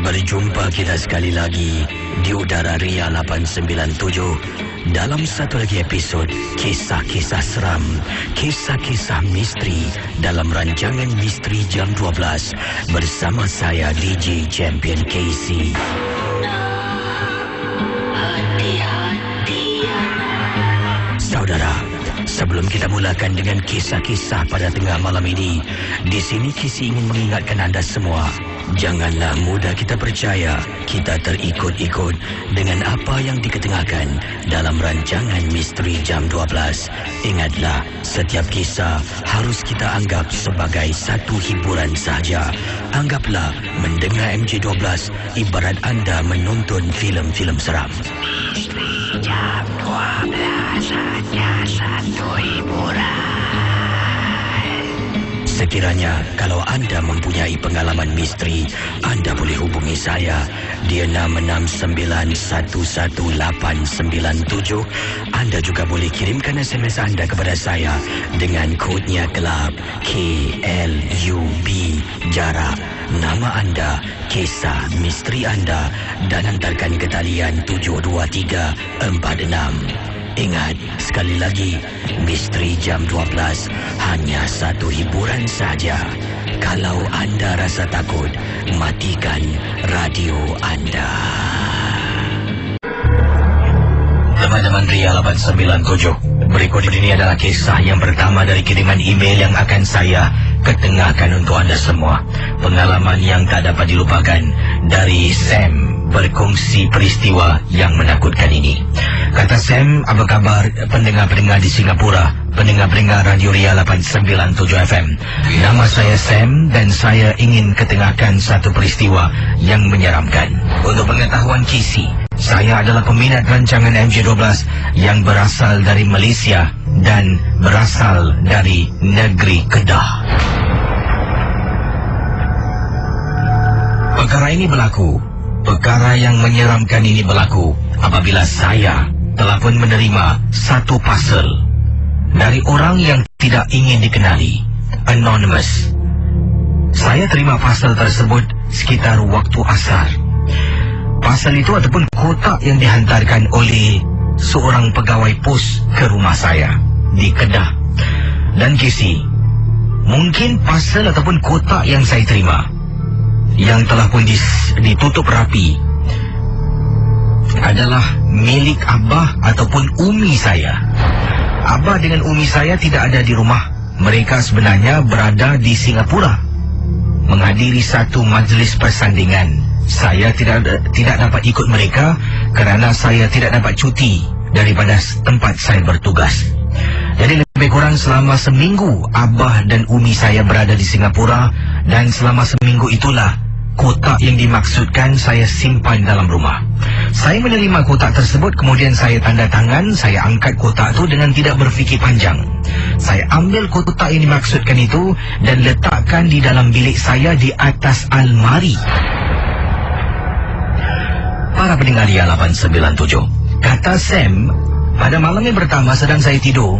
Berjumpa kita sekali lagi di udara Ria 897 dalam satu lagi episod Kisah-Kisah Seram, Kisah-Kisah Misteri dalam rancangan Misteri Jam 12 bersama saya DJ Champion KC. Saudara, sebelum kita mulakan dengan kisah-kisah pada tengah malam ini, di sini Kisi ingin mengingatkan anda semua, janganlah mudah kita percaya kita terikut-ikut dengan apa yang diketengahkan dalam rancangan Misteri Jam 12. Ingatlah, setiap kisah harus kita anggap sebagai satu hiburan sahaja. Anggaplah mendengar MJ12 ibarat anda menonton filem-filem seram. Misteri Jam 12 hanya satu hiburan. Sekiranya kalau anda mempunyai pengalaman misteri, anda boleh hubungi saya di 669111897. Anda juga boleh kirimkan SMS anda kepada saya dengan kodnya kelab KLUB, jarak, nama anda, kisah misteri anda dan hantarkan ke talian 72346. Ingat, sekali lagi, Misteri Jam 12 hanya satu hiburan saja. Kalau anda rasa takut, matikan radio anda. Teman-teman Ria 897, berikut ini adalah kisah yang pertama dari kiriman email yang akan saya ketengahkan untuk anda semua. Pengalaman yang tak dapat dilupakan dari Sam, berkongsi peristiwa yang menakutkan ini. Kata Sam, apa khabar pendengar-pendengar di Singapura, pendengar-pendengar Radio Ria 897 FM. Nama saya Sam dan saya ingin ketengahkan satu peristiwa yang menyeramkan. Untuk pengetahuan Kisi, saya adalah peminat rancangan MJ12 yang berasal dari Malaysia dan berasal dari negeri Kedah. Perkara yang menyeramkan ini berlaku apabila saya telah pun menerima satu parcel dari orang yang tidak ingin dikenali, anonymous. Saya terima parcel tersebut sekitar waktu asar. Parcel itu ataupun kotak yang dihantarkan oleh seorang pegawai pos ke rumah saya di Kedah. Dan Kisi, mungkin parcel ataupun kotak yang saya terima yang telah pun ditutup rapi adalah milik Abah ataupun Umi saya. Abah dengan Umi saya tidak ada di rumah. Mereka sebenarnya berada di Singapura menghadiri satu majlis persandingan. Saya tidak dapat ikut mereka kerana saya tidak dapat cuti daripada tempat saya bertugas. Jadi lebih kurang selama seminggu Abah dan Umi saya berada di Singapura, dan selama seminggu itulah kotak yang dimaksudkan saya simpan dalam rumah. Saya menerima kotak tersebut, kemudian saya tanda tangan, saya angkat kotak itu dengan tidak berfikir panjang. Saya ambil kotak yang dimaksudkan itu dan letakkan di dalam bilik saya di atas almari. Para pendengar Ria 897, kata Sam, pada malam yang pertama sedang saya tidur,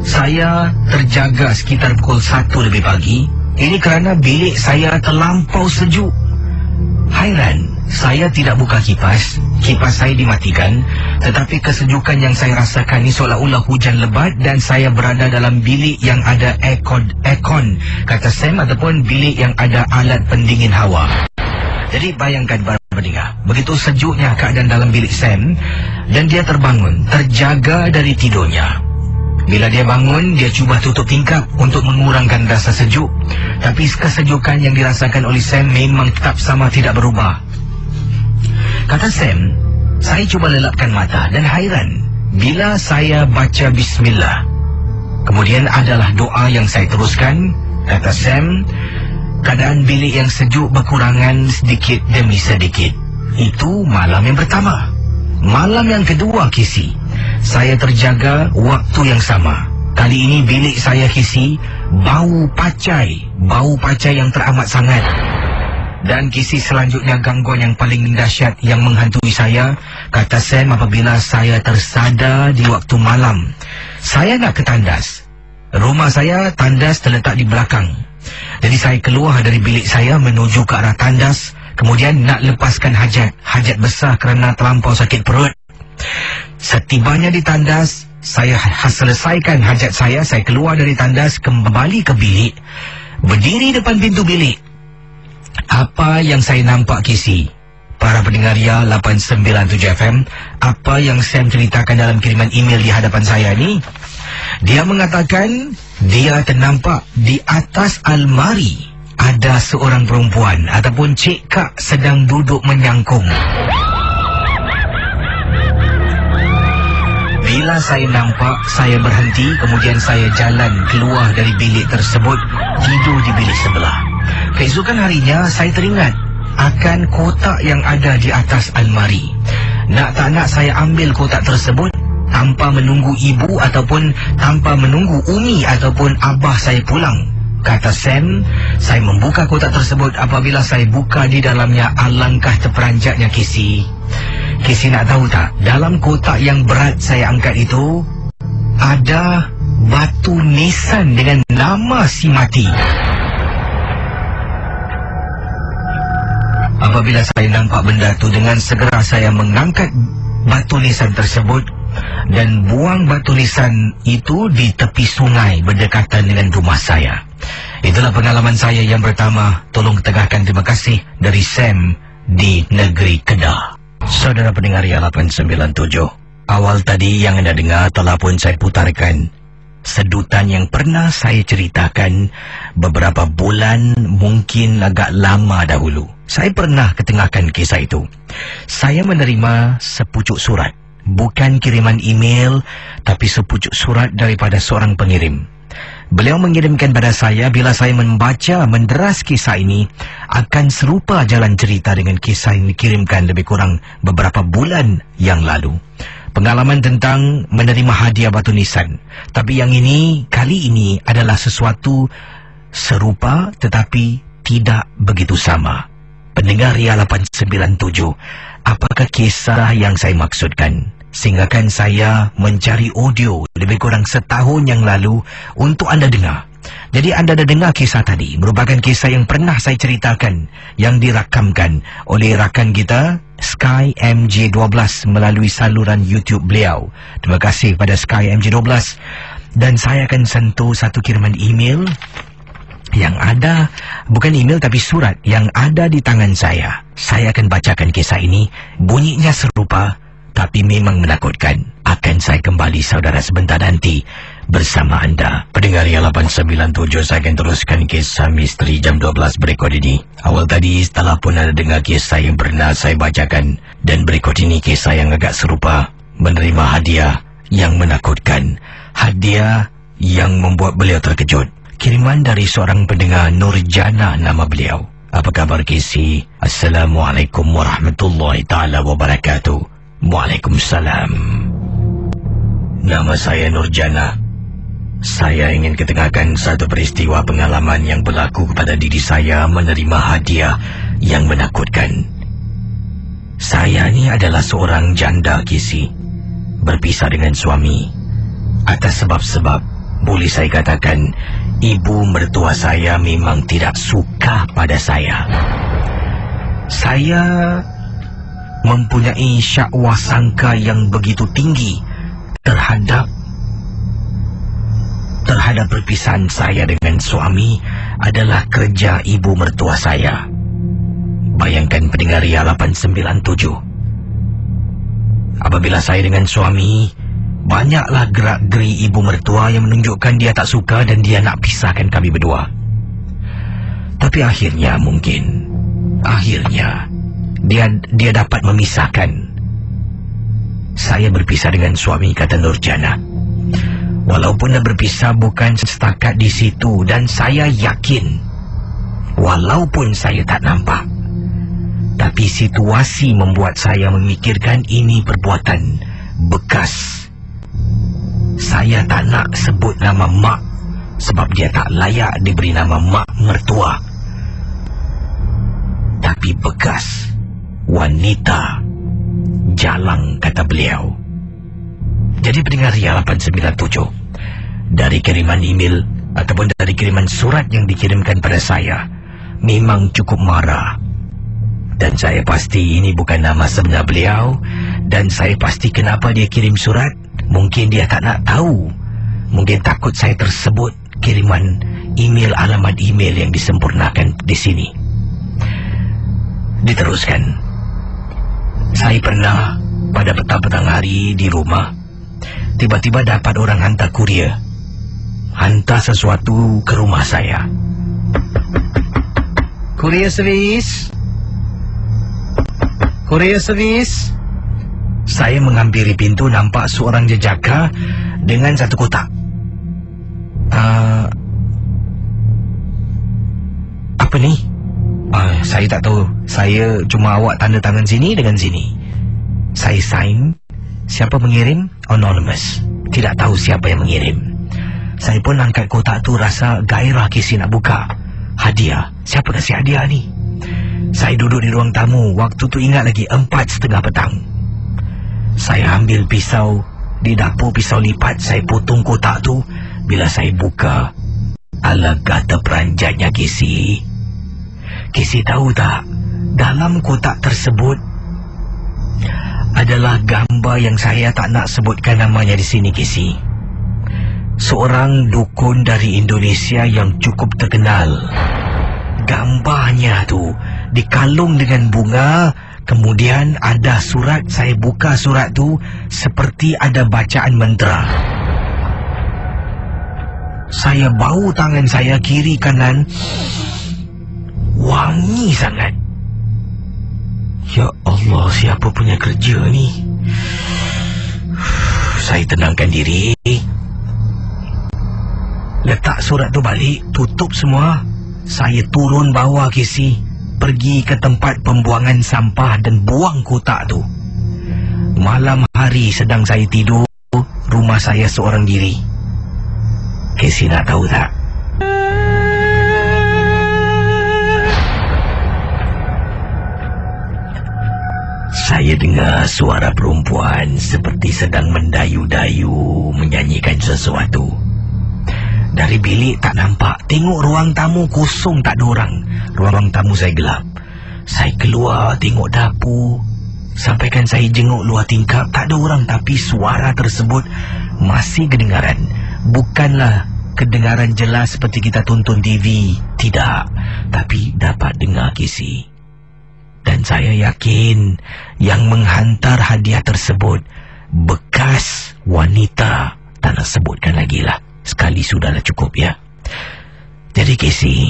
saya terjaga sekitar pukul 1 lebih pagi. Ini kerana bilik saya terlampau sejuk. Hairan, saya tidak buka kipas. Kipas saya dimatikan. Tetapi kesejukan yang saya rasakan ini seolah-olah hujan lebat dan saya berada dalam bilik yang ada aircon, kata Sam, ataupun bilik yang ada alat pendingin hawa. Jadi bayangkan para pendengar, begitu sejuknya keadaan dalam bilik Sam, dan dia terbangun, terjaga dari tidurnya. Bila dia bangun, dia cuba tutup tingkap untuk mengurangkan rasa sejuk. Tapi kesejukan yang dirasakan oleh Sam memang tetap sama, tidak berubah. Kata Sam, saya cuba lelapkan mata dan hairan bila saya baca Bismillah. Kemudian adalah doa yang saya teruskan. Kata Sam, keadaan bilik yang sejuk berkurangan sedikit demi sedikit. Itu malam yang pertama. Malam yang kedua, Kisi, saya terjaga waktu yang sama. Kali ini bilik saya, Kisi, bau pacai yang teramat sangat. Dan Kisi, selanjutnya gangguan yang paling dahsyat yang menghantui saya, kata Sam, apabila saya tersadar di waktu malam. Saya nak ke tandas. Rumah saya, tandas terletak di belakang. Jadi saya keluar dari bilik saya menuju ke arah tandas, kemudian nak lepaskan hajat besar kerana terlampau sakit perut. Setibanya di tandas, saya selesaikan hajat saya keluar dari tandas, kembali ke bilik, berdiri depan pintu bilik. Apa yang saya nampak, Kisi? Para pendengar Ria 897 FM, apa yang Sam ceritakan dalam kiriman email di hadapan saya ni, dia mengatakan dia ternampak di atas almari ada seorang perempuan ataupun Cik Kak sedang duduk menyangkung. Bila saya nampak, saya berhenti, kemudian saya jalan keluar dari bilik tersebut, tidur di bilik sebelah. Keesokan harinya, saya teringat akan kotak yang ada di atas almari. Nak tak nak saya ambil kotak tersebut tanpa menunggu ibu ataupun tanpa menunggu umi ataupun abah saya pulang. Kata Sam, saya membuka kotak tersebut. Apabila saya buka, di dalamnya alangkah terperanjatnya, Kisi. Kisi nak tahu tak, dalam kotak yang berat saya angkat itu ada batu nisan dengan nama si mati. Apabila saya nampak benda itu, dengan segera saya mengangkat batu nisan tersebut dan buang batu nisan itu di tepi sungai berdekatan dengan rumah saya. Itulah pengalaman saya yang pertama. Tolong tegakkan terima kasih dari Sam di negeri Kedah. Saudara pendengar Ria 897, awal tadi yang anda dengar telah pun saya putarkan sedutan yang pernah saya ceritakan beberapa bulan, mungkin agak lama dahulu. Saya pernah ketengahkan kisah itu. Saya menerima sepucuk surat, bukan kiriman email, tapi sepucuk surat daripada seorang pengirim. Beliau mengirimkan pada saya, bila saya membaca, menderas kisah ini, akan serupa jalan cerita dengan kisah yang dikirimkan lebih kurang beberapa bulan yang lalu. Pengalaman tentang menerima hadiah batu nisan. Tapi yang ini, kali ini adalah sesuatu serupa tetapi tidak begitu sama. Pendengar Ria 897, apakah kisah yang saya maksudkan? Sehinggakan saya mencari audio lebih kurang setahun yang lalu untuk anda dengar. Jadi anda dah dengar kisah tadi, merupakan kisah yang pernah saya ceritakan, yang dirakamkan oleh rakan kita Sky MJ12 melalui saluran YouTube beliau. Terima kasih pada Sky MJ12. Dan saya akan sentuh satu kiriman email yang ada, bukan email tapi surat yang ada di tangan saya. Saya akan bacakan kisah ini. Bunyinya serupa tapi memang menakutkan. Akan saya kembali saudara sebentar nanti bersama anda. Pendengar Ria 897, saya akan teruskan kisah misteri jam 12 berikut ini. Awal tadi setelah pun ada dengar kisah yang pernah saya bacakan, dan berikut ini kisah yang agak serupa. Menerima hadiah yang menakutkan, hadiah yang membuat beliau terkejut. Kiriman dari seorang pendengar, Nurjana nama beliau. Apa kabar Kisi? Assalamualaikum warahmatullahi ta'ala wabarakatuh. Waalaikumsalam. Nama saya Nurjana. Saya ingin ketengahkan satu peristiwa pengalaman yang berlaku kepada diri saya menerima hadiah yang menakutkan. Saya ni adalah seorang janda Kisi, berpisah dengan suami. Atas sebab-sebab, boleh saya katakan, ibu mertua saya memang tidak suka pada saya. Saya mempunyai syakwa sangka yang begitu tinggi terhadap perpisahan saya dengan suami adalah kerja ibu mertua saya. Bayangkan pendengar Ria 897. Apabila saya dengan suami, banyaklah gerak-geri ibu mertua yang menunjukkan dia tak suka dan dia nak pisahkan kami berdua. Tapi akhirnya dia dapat memisahkan. Saya berpisah dengan suami, kata Nurjana. Walaupun dah berpisah bukan setakat di situ, dan saya yakin, walaupun saya tak nampak, tapi situasi membuat saya memikirkan ini perbuatan bekas. Saya tak nak sebut nama mak, sebab dia tak layak diberi nama mak mertua. Tapi bekas wanita jalang, kata beliau. Jadi pendengar Ria 897, dari kiriman email ataupun dari kiriman surat yang dikirimkan pada saya memang cukup marah. Dan saya pasti ini bukan nama sebenar beliau. Dan saya pasti kenapa dia kirim surat. Mungkin dia tak nak tahu. Mungkin takut saya tersebut kiriman email, alamat email yang disempurnakan di sini. Diteruskan. Saya pernah pada petang-petang hari di rumah, tiba-tiba dapat orang hantar kurier, hantar sesuatu ke rumah saya. Kurier servis. Kurier servis. Saya menghampiri pintu, nampak seorang jejaka dengan satu kotak. Apa ni? Saya tak tahu. Saya cuma awak tanda tangan sini dengan sini. Saya sign. Siapa mengirim? Anonymous. Tidak tahu siapa yang mengirim. Saya pun angkat kotak tu, rasa gairah Casey nak buka. Hadiah. Siapa kasih hadiah ni? Saya duduk di ruang tamu. Waktu tu ingat lagi 4:30 petang. Saya ambil pisau di dapur, pisau lipat. Saya potong kotak tu. Bila saya buka, alangkah terperanjatnya Casey. Casey tahu tak? Dalam kotak tersebut adalah gambar yang saya tak nak sebutkan namanya di sini, Casey. Seorang dukun dari Indonesia yang cukup terkenal. Gambarnya tu dikalung dengan bunga. Kemudian ada surat. Saya buka surat tu, seperti ada bacaan mantra. Saya bau tangan saya kiri kanan, wangi sangat. Ya Allah, siapa punya kerja ni? Saya tenangkan diri, letak surat tu balik, tutup semua. Saya turun bawah Casey, pergi ke tempat pembuangan sampah dan buang kotak tu. Malam hari sedang saya tidur, rumah saya seorang diri. Casey nak tahu tak? Saya dengar suara perempuan seperti sedang mendayu-dayu, menyanyikan sesuatu. Dari bilik tak nampak. Tengok ruang tamu kosong, tak ada orang. Ruang tamu saya gelap. Saya keluar tengok dapur. Sampaikan saya jenguk luar tingkap, tak ada orang. Tapi suara tersebut masih kedengaran. Bukanlah kedengaran jelas seperti kita tonton TV. Tidak. Tapi dapat dengar Casey. Dan saya yakin yang menghantar hadiah tersebut bekas wanita. Tak nak sebutkan lagi lah. Sekali sudahlah cukup ya. Jadi Casey,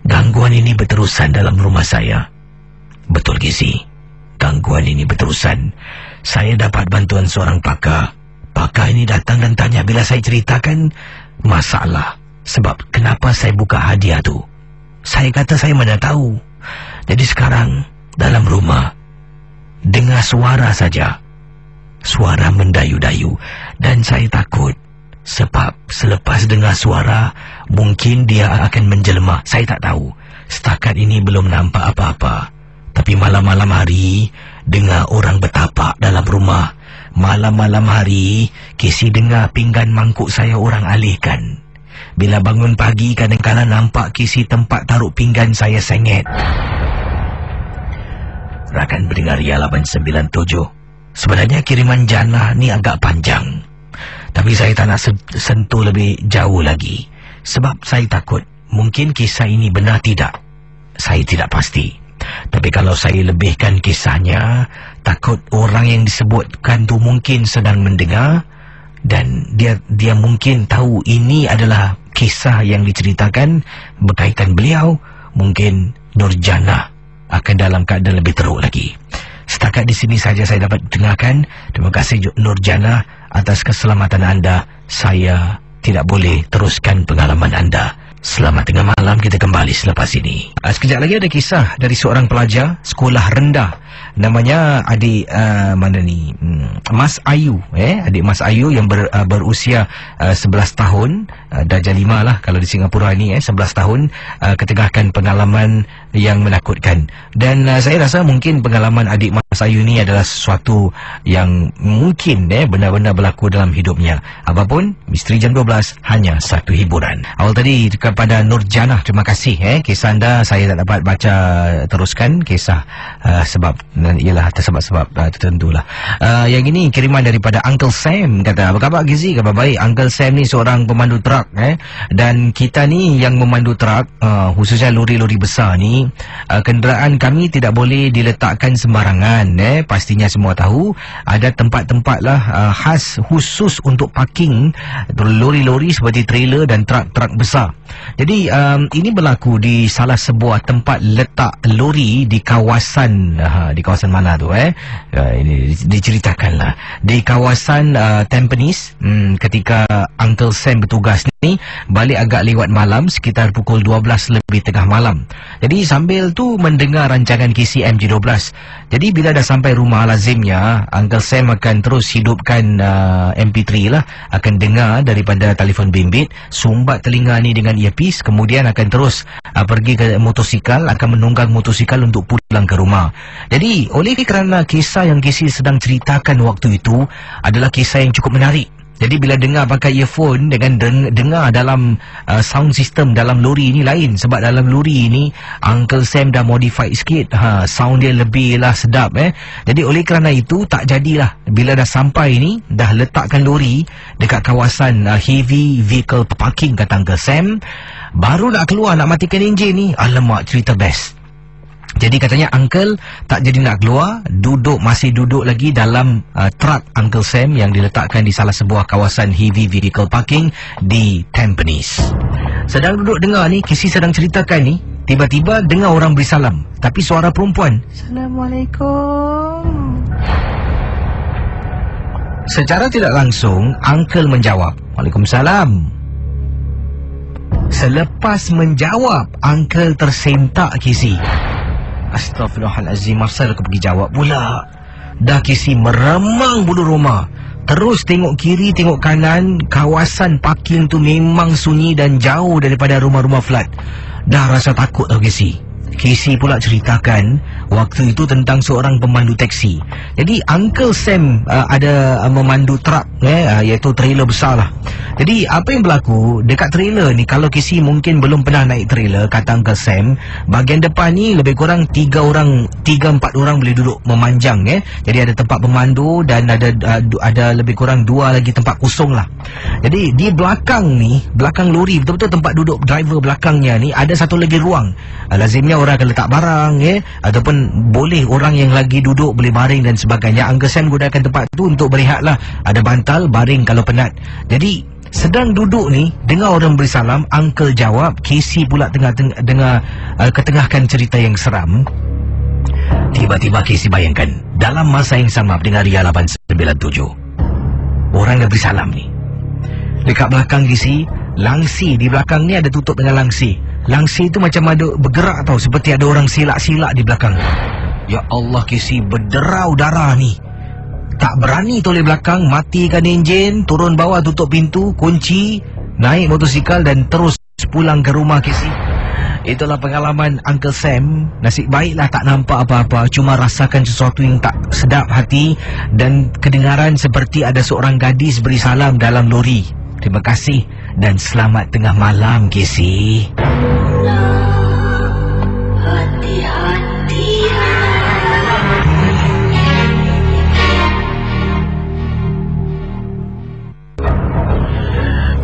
gangguan ini berterusan dalam rumah saya. Betul Casey, gangguan ini berterusan. Saya dapat bantuan seorang pakar. Pakar ini datang dan tanya bila saya ceritakan masalah. Sebab kenapa saya buka hadiah tu. Saya kata saya mana tahu. Jadi sekarang dalam rumah dengar suara saja. Suara mendayu-dayu. Dan saya takut. Sebab selepas dengar suara, mungkin dia akan menjelma. Saya tak tahu. Setakat ini belum nampak apa-apa. Tapi malam-malam hari, dengar orang bertapak dalam rumah. Malam-malam hari, Casey dengar pinggan mangkuk saya orang alihkan. Bila bangun pagi, kadang-kadang nampak Casey tempat taruh pinggan saya sengit. Rakan pendengar Ria 897. Sebenarnya kiriman jannah ni agak panjang. Tapi saya tak nak sentuh lebih jauh lagi. Sebab saya takut mungkin kisah ini benar tidak. Saya tidak pasti. Tapi kalau saya lebihkan kisahnya, takut orang yang disebutkan tu mungkin sedang mendengar. Dan dia mungkin tahu ini adalah kisah yang diceritakan berkaitan beliau. Mungkin Nurjannah akan dalam keadaan lebih teruk lagi. Setakat di sini saja saya dapat dengarkan. Terima kasih Nurjannah atas keselamatan anda. Saya tidak boleh teruskan pengalaman anda. Selamat tengah malam, kita kembali selepas ini. Sekejap lagi ada kisah dari seorang pelajar sekolah rendah Namanya adik mana ni? Mas Ayu, adik Mas Ayu yang berusia 11 tahun, darjah 5 lah kalau di Singapura ni, 11 tahun, ketengahkan pengalaman yang menakutkan. Dan saya rasa mungkin pengalaman adik Mas Ayu ni adalah sesuatu yang mungkin benar-benar berlaku dalam hidupnya. Apapun, Misteri Jam 12 hanya satu hiburan. Awal tadi kepada Nur Janah, terima kasih kisah anda saya tak dapat baca teruskan kisah sebab ialah atas sebab-sebab tertentulah. Yang ini kiriman daripada Uncle Sam, kata, apa khabar Gizi? Khabar baik. Uncle Sam ni seorang pemandu truk dan kita ni yang memandu truk, khususnya lori-lori besar ni, kenderaan kami tidak boleh diletakkan sembarangan. Pastinya semua tahu ada tempat-tempat lah khas khusus untuk parking lori-lori seperti trailer dan truk-truk besar. Jadi ini berlaku di salah sebuah tempat letak lori di kawasan mana tu ini diceritakanlah di kawasan Tampines. Ketika Uncle Sam bertugas ni balik agak lewat malam, sekitar pukul 12 lebih tengah malam. Jadi sambil tu mendengar rancangan KCM G12. Jadi bila dah sampai rumah, lazimnya Uncle Sam akan terus hidupkan MP3 lah, akan dengar daripada telefon bimbit, sumbat telinga ni dengan earpiece, kemudian akan terus pergi ke motosikal, akan menunggang motosikal untuk pulang ke rumah. Jadi oleh kerana kisah yang Casey sedang ceritakan waktu itu adalah kisah yang cukup menarik. Jadi bila dengar pakai earphone dengan dengar dalam sound system dalam lori ni lain. Sebab dalam lori ni Uncle Sam dah modified sikit, sound dia lebih lah sedap. Jadi oleh kerana itu tak jadilah. Bila dah sampai ni, dah letakkan lori dekat kawasan heavy vehicle parking, kata Uncle Sam, baru nak keluar nak matikan enjin ni, alamak, cerita best. Jadi katanya Uncle tak jadi nak keluar, masih duduk lagi dalam truk Uncle Sam yang diletakkan di salah sebuah kawasan heavy vehicle parking di Tampines. Sedang duduk dengar ni, Casey sedang ceritakan ni, tiba-tiba dengar orang beri salam, tapi suara perempuan. Assalamualaikum. Secara tidak langsung Uncle menjawab, Waalaikumsalam. Selepas menjawab, Uncle tersentak Casey. Astaghfirullahalazim, asal aku pergi jawab pula. Dah Casey meremang bulu rumah. Terus tengok kiri, tengok kanan. Kawasan parking tu memang sunyi dan jauh daripada rumah-rumah flat. Dah rasa takut tau Casey. Casey pula ceritakan waktu itu tentang seorang pemandu teksi. Jadi Uncle Sam ada memandu truk, iaitu trailer besar lah. Jadi apa yang berlaku dekat trailer ni, kalau Casey mungkin belum pernah naik trailer, kata Uncle Sam, bahagian depan ni lebih kurang 3-4 orang boleh duduk memanjang. Jadi ada tempat pemandu dan ada lebih kurang 2 lagi tempat kosong lah. Jadi di belakang ni, belakang lori, betul-betul tempat duduk driver belakangnya ni, ada satu lagi ruang. Lazimnya orang akan letak barang, ataupun boleh orang yang lagi duduk boleh baring dan sebagainya. Uncle Sam gunakan tempat tu untuk berehat lah. Ada bantal, baring kalau penat. Jadi sedang duduk ni, dengar orang beri salam, Uncle jawab. Casey pula dengar ketengahkan cerita yang seram. Tiba-tiba Casey bayangkan dalam masa yang sama dengan Ria 897, orang dah beri salam ni. Dekat belakang Casey, langsi di belakang ni ada tutup dengan langsi. Langsi tu macam ada bergerak tau, seperti ada orang silak-silak di belakang. Ya Allah, Casey berderau darah ni. Tak berani toleh belakang, matikan enjin, turun bawah, tutup pintu, kunci, naik motosikal dan terus pulang ke rumah Casey. Itulah pengalaman Uncle Sam. Nasib baiklah tak nampak apa-apa, cuma rasakan sesuatu yang tak sedap hati dan kedengaran seperti ada seorang gadis beri salam dalam lori. Terima kasih dan selamat tengah malam Casey.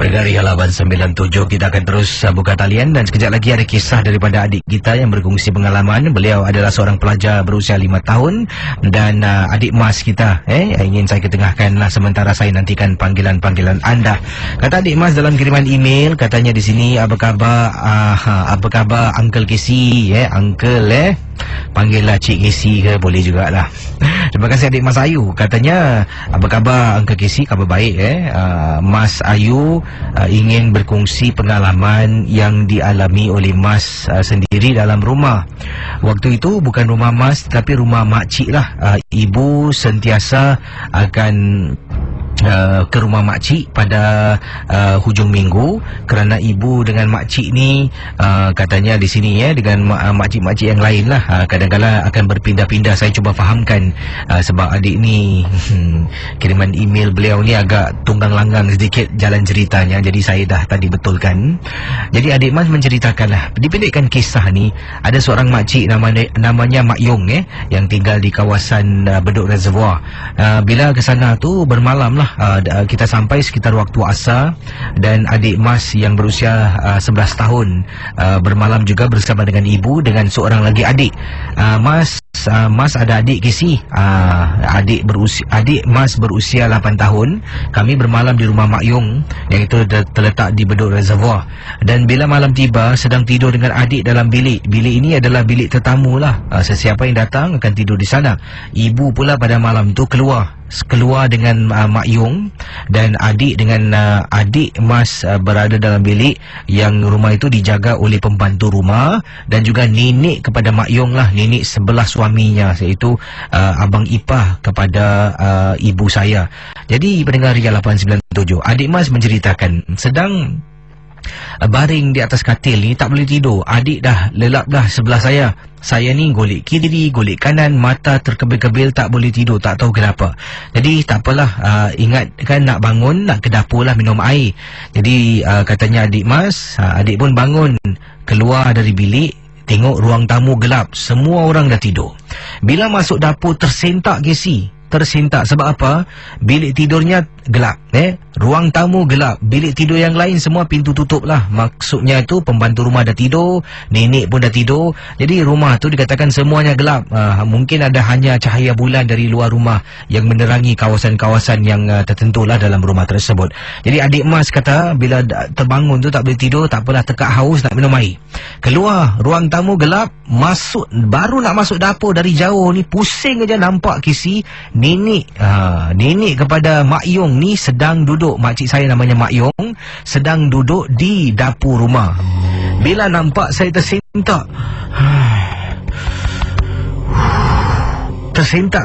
Dari halaman 97 kita akan terus buka talian dan sekejap lagi ada kisah daripada adik kita yang berkongsi pengalaman. Beliau adalah seorang pelajar berusia 5 tahun dan adik mas kita ingin saya ketengahkan lah sementara saya nantikan panggilan-panggilan anda. Kata adik mas dalam kiriman email, katanya di sini, apa khabar Uncle Casey, Uncle Panggillah Cik Casey ke, boleh jugalah. Terima kasih adik Mas Ayu. Katanya, apa khabar Uncle Casey? Khabar baik Mas Ayu ingin berkongsi pengalaman yang dialami oleh Mas sendiri dalam rumah. Waktu itu bukan rumah Mas, tapi rumah makcik lah. Ibu sentiasa akan ke rumah makcik pada hujung minggu, kerana ibu dengan makcik ni katanya di sini dengan makcik-makcik yang lain lah, kadang-kadang akan berpindah-pindah. Saya cuba fahamkan sebab adik ni kiriman email beliau ni agak tunggang langgang sedikit jalan ceritanya, jadi saya dah tadi betulkan. Jadi adik Mas menceritakan lah, dipendekkan kisah ni, ada seorang makcik namanya Mak Yong yang tinggal di kawasan Bedok Reservoir. Bila ke sana tu bermalam lah, kita sampai sekitar waktu asar, dan adik Mas yang berusia 11 tahun bermalam juga bersama dengan ibu dengan seorang lagi adik. Mas ada adik Casey, adik Mas berusia 8 tahun. Kami bermalam di rumah Mak Yong yang itu terletak di Bedok Reservoir. Dan bila malam tiba, sedang tidur dengan adik dalam bilik. Bilik ini adalah bilik tetamu lah, sesiapa yang datang akan tidur di sana. Ibu pula pada malam tu keluar dengan Mak Yong, dan adik dengan adik Mas berada dalam bilik yang rumah itu dijaga oleh pembantu rumah, dan juga nenek kepada Mak Yong lah, nenek sebelah suaminya, iaitu abang ipar kepada ibu saya. Jadi pendengar Ria 897, adik Mas menceritakan sedang baring di atas katil ni, tak boleh tidur. Adik dah lelap dah sebelah saya. Saya ni golek kiri, golek kanan, mata terkebil-kebil, tak boleh tidur, tak tahu kenapa. Jadi tak apalah, ingat kan nak bangun, nak ke dapur lah minum air. Jadi katanya adik Mas, adik pun bangun, keluar dari bilik, tengok ruang tamu gelap, semua orang dah tidur. Bila masuk dapur tersentak Casey, tersentak. Sebab apa? Bilik tidurnya gelap, ruang tamu gelap, bilik tidur yang lain semua pintu tutup lah. Maksudnya tu pembantu rumah dah tidur, nenek pun dah tidur. Jadi rumah tu dikatakan semuanya gelap. Mungkin ada hanya cahaya bulan dari luar rumah yang menerangi kawasan-kawasan yang tertentu lah dalam rumah tersebut. Jadi adik Mas kata bila terbangun tu tak boleh tidur, tak apalah, tekak haus nak minum air. Keluar, ruang tamu gelap, masuk, baru nak masuk dapur dari jauh ni, pusing aja nampak Casey, nenek kepada Mak Yong ni sedang duduk, makcik saya namanya Mak Yong, sedang duduk di dapur rumah. Bila nampak saya tersentak,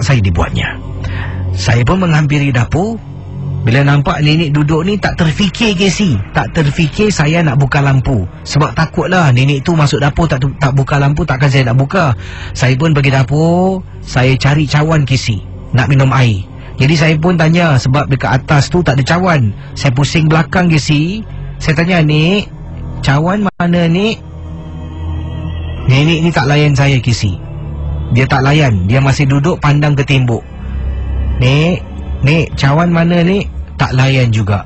saya dibuatnya. Saya pun menghampiri dapur. Bila nampak nenek duduk ni, tak terfikir Casey, tak terfikir saya nak buka lampu. Sebab takutlah nenek tu masuk dapur tak buka lampu, takkan saya nak buka. Saya pun pergi dapur, saya cari cawan Casey nak minum air. Jadi saya pun tanya, sebab dekat atas tu tak ada cawan. Saya pusing belakang Casey, saya tanya, "Nek, cawan mana Nek?" Nenek ni tak layan saya Casey. Dia tak layan, dia masih duduk pandang ke tembok. Nek, cawan mana Nek?" Tak layan juga.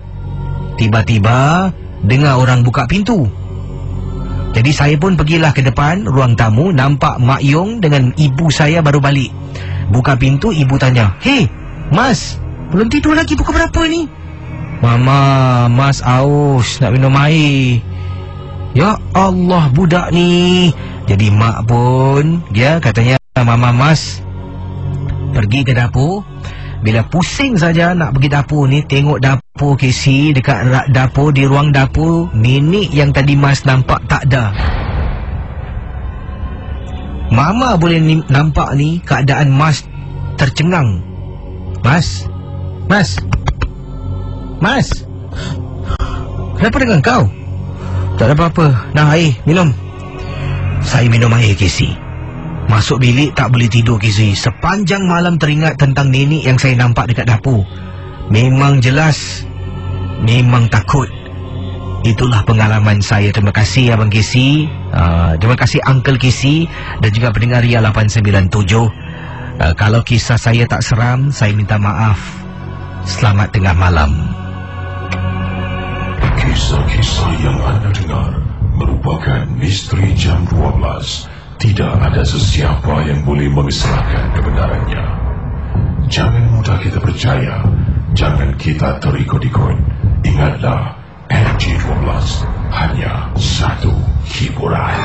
Tiba-tiba dengar orang buka pintu. Jadi saya pun pergilah ke depan ruang tamu, nampak Mak Yong dengan ibu saya baru balik. Buka pintu, ibu tanya, "Hei, Mas, belum tidur lagi, pukul berapa ni?" "Mama, Mas aus nak minum air." Ya Allah, budak ni. Jadi mak pun, dia katanya, "Mama Mas pergi ke dapur." Bila pusing saja nak pergi dapur ni, tengok dapur Casey, dekat dapur, di ruang dapur, nenek yang tadi Mas nampak tak ada. Mama boleh nampak ni keadaan Mas tercengang. Mas, kenapa dengan kau?" "Tak ada apa-apa, nak air, minum." Saya minum air Casey. Masuk bilik tak boleh tidur Casey. Sepanjang malam teringat tentang nenek yang saya nampak dekat dapur. Memang jelas, memang takut. Itulah pengalaman saya. Terima kasih Abang Casey, terima kasih Uncle Casey, dan juga pendengar Ria 897. Kalau kisah saya tak seram, saya minta maaf. Selamat tengah malam. Kisah-kisah yang anda dengar merupakan misteri jam 12. Tidak ada sesiapa yang boleh mengesahkan kebenarannya. Jangan mudah kita percaya, jangan kita terikut-ikut. Ingatlah, MG12 hanya satu hiburan.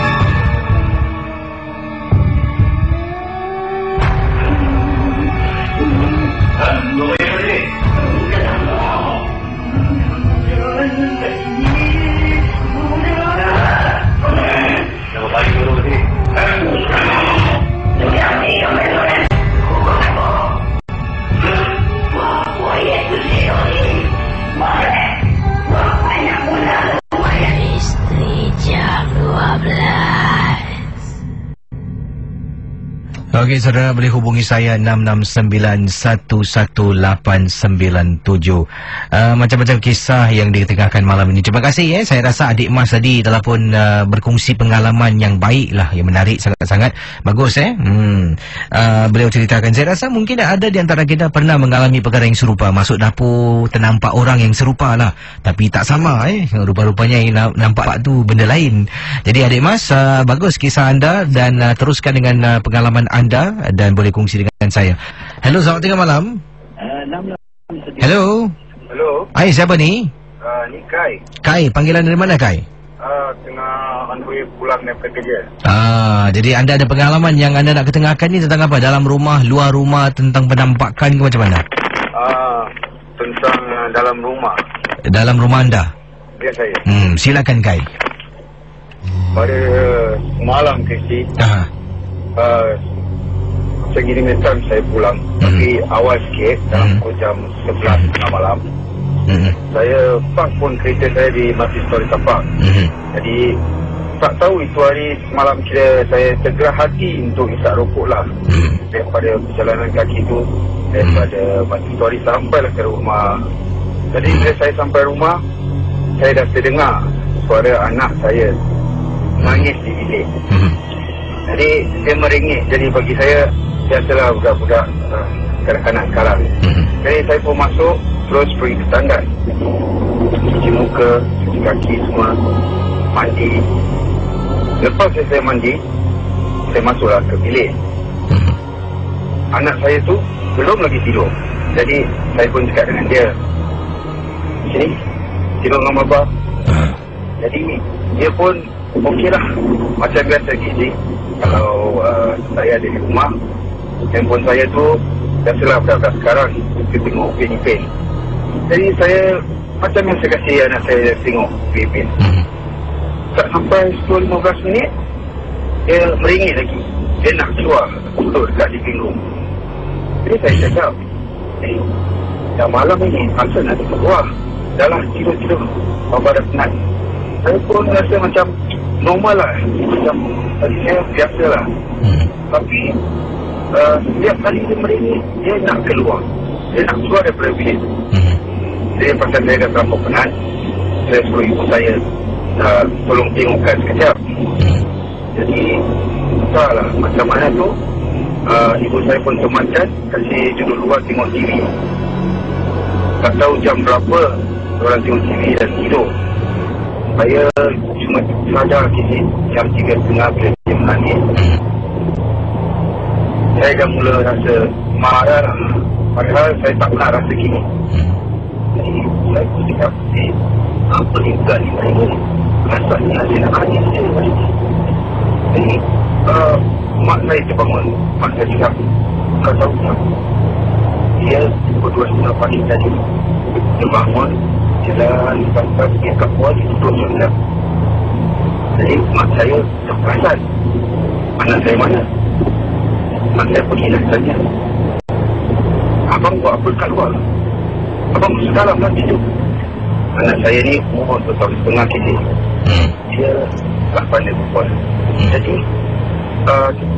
Okey, saudara boleh hubungi saya 669118997. Macam-macam kisah yang ditengahkan malam ini. Terima kasih Saya rasa adik Mas tadi telah pun berkongsi pengalaman yang baik lah, yang menarik sangat-sangat. Bagus beliau ceritakan. Saya rasa mungkin ada di antara kita pernah mengalami perkara yang serupa. Masuk dapur ternampak orang yang serupa lah, tapi tak sama rupa-rupanya yang nampak tu benda lain. Jadi adik Mas, bagus kisah anda dan teruskan dengan pengalaman anda dan boleh kongsi dengan saya. Hello, selamat tengah malam. Hello. Hello. Hai, siapa ni? Ni Kai. Kai, panggilan dari mana Kai? Tengah on the way pulang daripada kerja. Jadi anda ada pengalaman yang anda nak ketengahkan ni tentang apa? Dalam rumah, luar rumah, tentang penampakan ke macam mana? Tentang dalam rumah. Dalam rumah anda? Ya, saya. Silakan Kai. Pada malam Kristi, segini meter saya pulang, tapi awal sikit dalam pukul jam 11 malam. Saya park pun kereta saya di multi-story car park. Jadi tak tahu itu hari malam kira saya tergerak hati untuk isap rokok lah. Daripada perjalanan kaki tu, daripada multi-story sampailah ke rumah. Jadi bila saya sampai rumah, saya dah terdengar suara anak saya nangis di bilik. Jadi dia meringik. Jadi bagi saya, biasalah budak-budak kanak-kanak sekarang. Jadi saya pun masuk, terus pergi ke tandas, cuci muka, cuci kaki semua, mandi. Lepas saya mandi, saya masuklah ke bilik. Anak saya tu belum lagi tidur. Jadi saya pun cakap dengan dia, sini, tidur dengan bapa. Jadi dia pun okeylah, macam biasa gizi. Kalau saya ada di rumah, handphone saya tu biasalah budak-budak sekarang kita tengok Upin-Ipin. Jadi saya macam yang saya kasih anak saya tengok Upin-Ipin. Tak sampai 10-15 minit, dia meringit lagi. Dia nak keluar untuk dekat living room. Jadi saya cakap, dah malam ini, asal nak keluar. Dah lah, tidur-tidur, bapa dah penat. Saya pun rasa macam normal lah, macam saya biasa lah. Tapi setiap kali dia meringit, dia nak keluar. Dia nak keluar daripada bilik. Jadi pasal saya dah terlalu penat, saya suruh ibu saya tolong tengokkan sekejap. Jadi entahlah macam mana tu, ibu saya pun temankan, kasih duduk luar tengok TV. Tak tahu jam berapa orang tengok TV dan tidur. Saya cuma sadar sikit jam 3.30 bila dia menangis. Saya dah mula rasa marah lah. Padahal saya tak pernah rasa gini. Jadi saya pun cakap, apa ni bukan ni mereka? Rasanya saya nak nangis je. Jadi mak saya terbangun. Mak saya cakap, kau tahu tak? Dia pukul 2.30 pagi tadi. Dia bangun, jalan lepas dia kat bawah, dia tutup je. Jadi mak saya terperasan, anak saya mana? Mak saya pergi nak tanya, abang buat apa kat luar? Abang masuk dalam lah tidur. Anak saya ni umur 2 tahun setengah kini. Dia tak pandai berbual. Jadi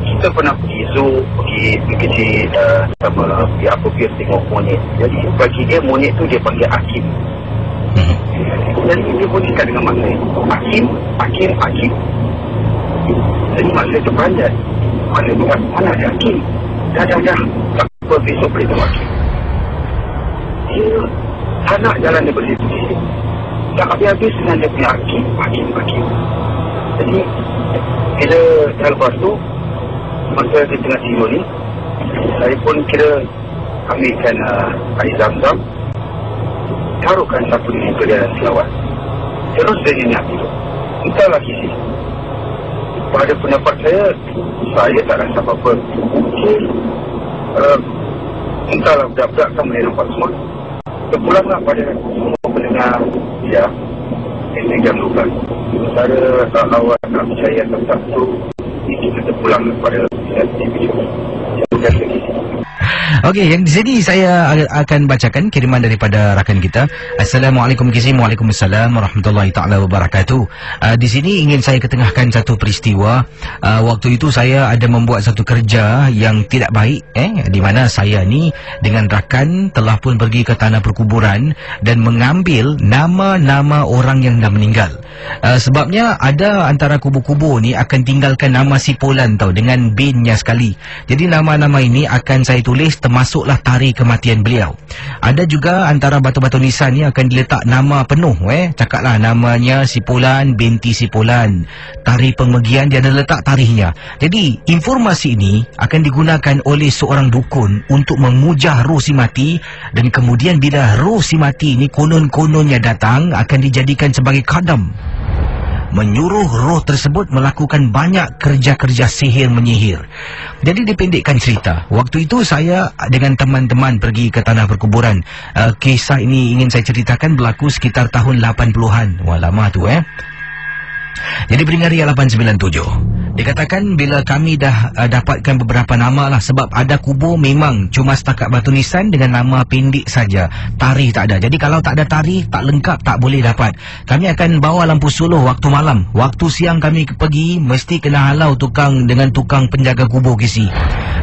kita pernah pergi zoo, pergi kecil sama pergi apa dia tengok monyet. Jadi bagi dia monyet tu dia panggil Hakim. Jadi dia pun cakap dengan mak saya, Hakim. Jadi mak saya terperanjat. Mak saya buat, mana ada Hakim? Dah. Tak apa, besok boleh tengok Hakim. Dia tak nak jalan daripada situ. Tak habis-habis dengan dia punya Hakim. Jadi bila dah lepas tu, masa dia tengah tidur ni, saya pun kira ambilkan air zam-zam, taruhkan satu ni ke dalam selawat. Terus dia nyenyak tidur. Entahlah kisi. Pada pendapat saya tak rasa apa-apa. Mungkin entahlah budak-budak kan boleh nampak semua. Terpulanglah pada semua pendengar ya, jam 12. Sementara awak tak percaya tentang itu kita pulang kepada TV. Okey, yang di sini saya akan bacakan kiriman daripada rakan kita. Assalamualaikum Kisi. Waalaikumsalam warahmatullahi taala wabarakatuh. Di sini ingin saya ketengahkan satu peristiwa. Waktu itu saya ada membuat satu kerja yang tidak baik, di mana saya ni dengan rakan telah pun pergi ke tanah perkuburan dan mengambil nama-nama orang yang dah meninggal. Sebabnya ada antara kubur-kubur ni akan tinggalkan nama sipulan tau, dengan binnya sekali. Jadi nama-nama ini akan saya tulis, termasuklah tarikh kematian beliau. Ada juga antara batu-batu nisan ni akan diletak nama penuh, cakaplah namanya Sipulan binti Sipulan, tarikh pemergian dia ada letak tarikhnya. Jadi informasi ini akan digunakan oleh seorang dukun untuk memujah roh si mati, dan kemudian bila roh si mati ni konon-kononnya datang akan dijadikan sebagai khadam, menyuruh roh tersebut melakukan banyak kerja-kerja sihir menyihir. Jadi dipendekkan cerita, waktu itu saya dengan teman-teman pergi ke tanah perkuburan. Kisah ini ingin saya ceritakan berlaku sekitar tahun 80-an. Wah, lama tu Jadi Beringaria 897. Dikatakan bila kami dah dapatkan beberapa nama lah, sebab ada kubur memang cuma setakat batu nisan dengan nama pendek saja, tarikh tak ada. Jadi kalau tak ada tarikh, tak lengkap, tak boleh dapat. Kami akan bawa lampu suluh waktu malam. Waktu siang kami pergi mesti kena halau dengan tukang penjaga kubur Kisi.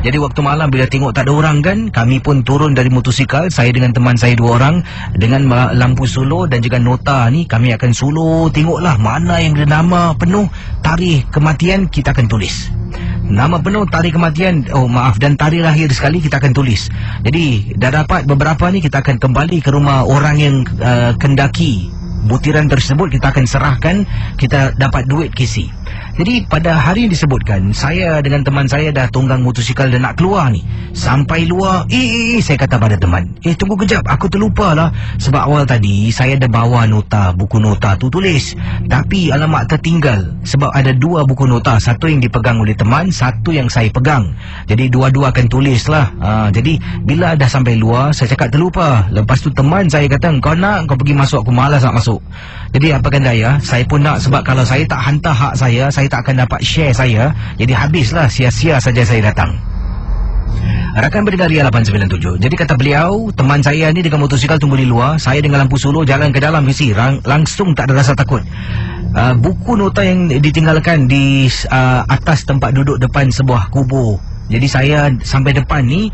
Jadi waktu malam bila tengok tak ada orang kan, kami pun turun dari motosikal, saya dengan teman saya 2 orang, dengan lampu suluh dan juga nota ni kami akan suluh, tengoklah mana yang ada nama penuh, tarikh kematian kita akan tulis. Nama penuh, tarikh kematian, dan tarikh lahir sekali kita akan tulis. Jadi dah dapat beberapa ni, kita akan kembali ke rumah orang yang kendaki butiran tersebut, kita akan serahkan, kita dapat duit Kisi. Jadi pada hari yang disebutkan, saya dengan teman saya dah tunggang motosikal dan nak keluar ni. Sampai luar, saya kata pada teman, tunggu kejap, aku terlupa lah. Sebab awal tadi saya dah bawa nota, buku nota tu tulis, tapi alamak tertinggal. Sebab ada 2 buku nota, satu yang dipegang oleh teman, satu yang saya pegang. Jadi dua-dua akan tulis lah. Jadi bila dah sampai luar, saya cakap terlupa. Lepas tu teman saya kata, kau nak, kau pergi masuk, aku malas nak masuk. Jadi apakan daya, saya pun nak, sebab kalau saya tak hantar hak saya tak akan dapat share saya. Jadi habislah, sia-sia saja saya datang. Rakan Beringaria 897. Jadi kata beliau, teman saya ni dengan motosikal tunggu di luar, saya dengan lampu suluh jalan ke dalam Kisi, langsung tak ada rasa takut. Buku nota yang ditinggalkan di atas tempat duduk depan sebuah kubur. Jadi saya sampai depan ni,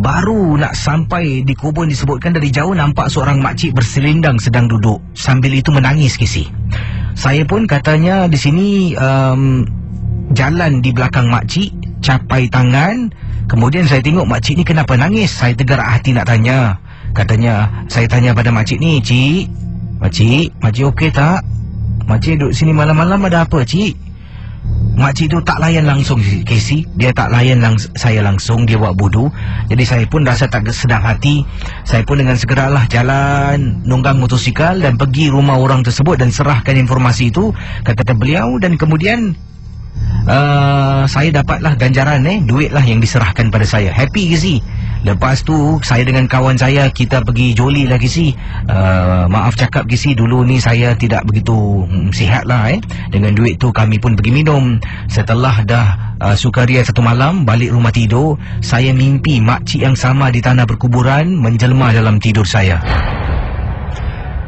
baru nak sampai di kubur disebutkan, dari jauh nampak seorang makcik berselendang sedang duduk, sambil itu menangis Kisi. Saya pun katanya di sini jalan di belakang makcik, capai tangan. Kemudian saya tengok makcik ni kenapa nangis. Saya tergerak hati nak tanya. Katanya, saya tanya pada makcik ni, Makcik okey tak? Makcik duduk sini malam-malam ada apa cik? Makcik tu tak layan langsung Casey. Dia tak layan saya langsung, dia buat bodoh. Jadi saya pun rasa tak sedap hati. Saya pun dengan segeralah jalan, nunggang motosikal dan pergi rumah orang tersebut dan serahkan informasi itu, kata beliau. Dan kemudian saya dapatlah ganjaran, duit lah yang diserahkan pada saya. Happy Casey. Lepas tu saya dengan kawan saya, kita pergi joli lah Kisi. Maaf cakap Kisi, dulu ni saya tidak begitu sihat lah. Dengan duit tu kami pun pergi minum. Setelah dah sukaria satu malam, balik rumah tidur, saya mimpi makcik yang sama di tanah perkuburan menjelma dalam tidur saya.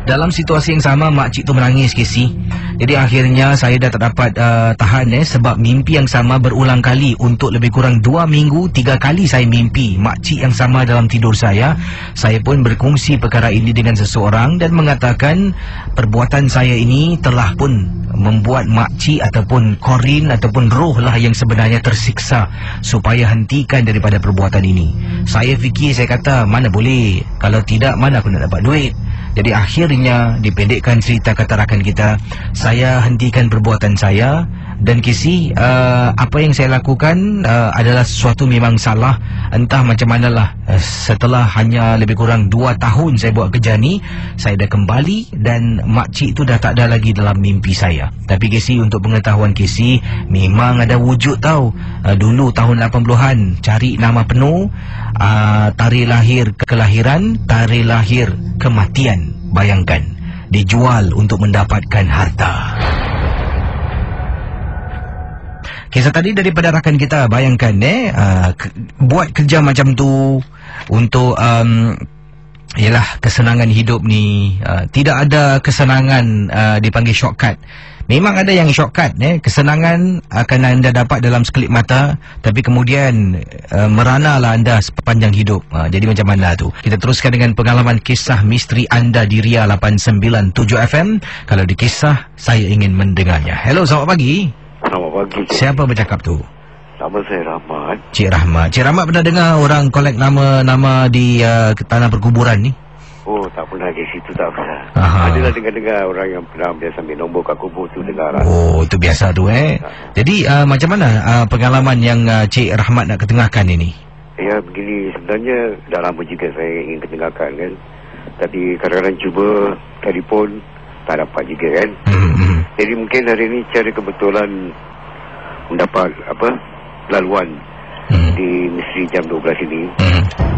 Dalam situasi yang sama, makcik tu menangis Kisi. Jadi akhirnya saya dah tak dapat tahan sebab mimpi yang sama berulang kali. Untuk lebih kurang 2 minggu, 3 kali saya mimpi makcik yang sama dalam tidur saya. Saya pun berkongsi perkara ini dengan seseorang dan mengatakan perbuatan saya ini telah pun membuat makcik ataupun korin ataupun roh lah yang sebenarnya tersiksa, supaya hentikan daripada perbuatan ini. Saya fikir, saya kata mana boleh, kalau tidak mana aku nak dapat duit. Jadi akhirnya dipendekkan cerita kata rakan kita, saya hentikan perbuatan saya. Dan Kisi, apa yang saya lakukan adalah sesuatu memang salah. Entah macam manalah, setelah hanya lebih kurang 2 tahun saya buat kerja ni, saya dah kembali dan makcik tu dah tak ada lagi dalam mimpi saya. Tapi Kisi, untuk pengetahuan Kisi, memang ada wujud tau. Dulu tahun 80-an, cari nama penuh, tarikh lahir kelahiran, tarikh lahir kematian. Bayangkan, dijual untuk mendapatkan harta. Kisah tadi daripada rakan kita. Bayangkan buat kerja macam tu, untuk ialah kesenangan hidup ni. Tidak ada kesenangan dipanggil shortcut. Memang ada yang shortcut, kesenangan akan anda dapat dalam sekelip mata, tapi kemudian meranalah anda sepanjang hidup. Jadi macam mana tu? Kita teruskan dengan pengalaman kisah misteri anda di Ria 897 FM. Kalau di kisah, saya ingin mendengarnya. Hello, selamat pagi. Selamat pagi. Siapa bercakap tu? Nama saya Rahmat. Cik Rahmat. Cik Rahmat pernah dengar orang collect nama-nama di tanah perkuburan ni? Oh, tak pernah di situ, tak pernah. Aha. Adalah dengar-dengar orang yang pernah biasa ambil nombor kat kubur tu dengar lah. Oh, itu biasa tu Jadi macam mana pengalaman yang Cik Rahmat nak ketengahkan ini? Ya, begini. Sebenarnya dah lama juga saya ingin ketengahkan kan. Tapi kadang-kadang cuba telefon, tak dapat juga kan. Jadi mungkin hari ini cara kebetulan mendapat laluan di misteri jam 12 ini.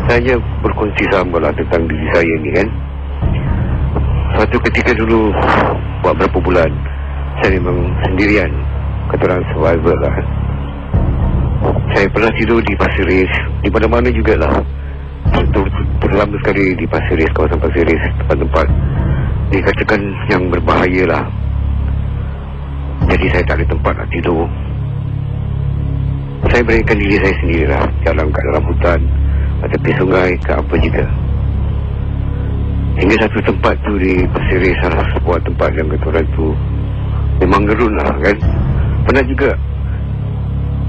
Saya hanya berkongsi sama tentang diri saya ni kan. Suatu ketika dulu, buat berapa bulan, saya memang sendirian, kata orang survivor lah. Saya pernah tidur di Pasir Ris, di mana-mana jugalah. Terlama sekali di Pasir Ris, kawasan Pasir Ris, tempat-tempat dikatakan yang berbahaya lah. Jadi saya tak ada tempat nak tidur. Saya berikan diri saya sendirilah, jalan kat dalam hutan, tepi sungai, ke apa juga. Hingga satu tempat tu di Pasir Ris, salah sebuah tempat yang kata orang tu memang gerun lah kan. Pernah juga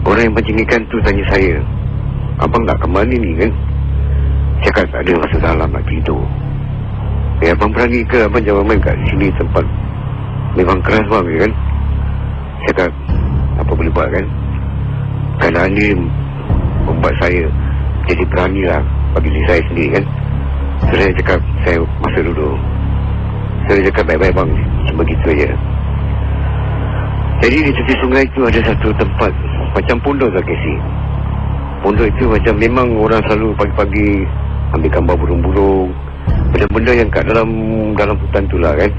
orang yang pancing ikan tu tanya saya, abang nak ke mana ni kan? Saya kata tak ada, masa dalam nak tidur. Abang berani ke abang jangan main kat sini, tempat memang keras bang kan? Saya kata apa boleh buat kan? Keadaan ni membuat saya jadi beranilah bagi diri saya sendiri kan. So saya cakap, saya masuk dulu. Saya cakap baik-baik bang, cuma gitu je. Jadi di tepi sungai itu ada satu tempat macam pondok tak Casey. Pondok itu macam memang orang selalu pagi-pagi ambil gambar burung-burung, benda-benda yang kat dalam hutan tu lah kan.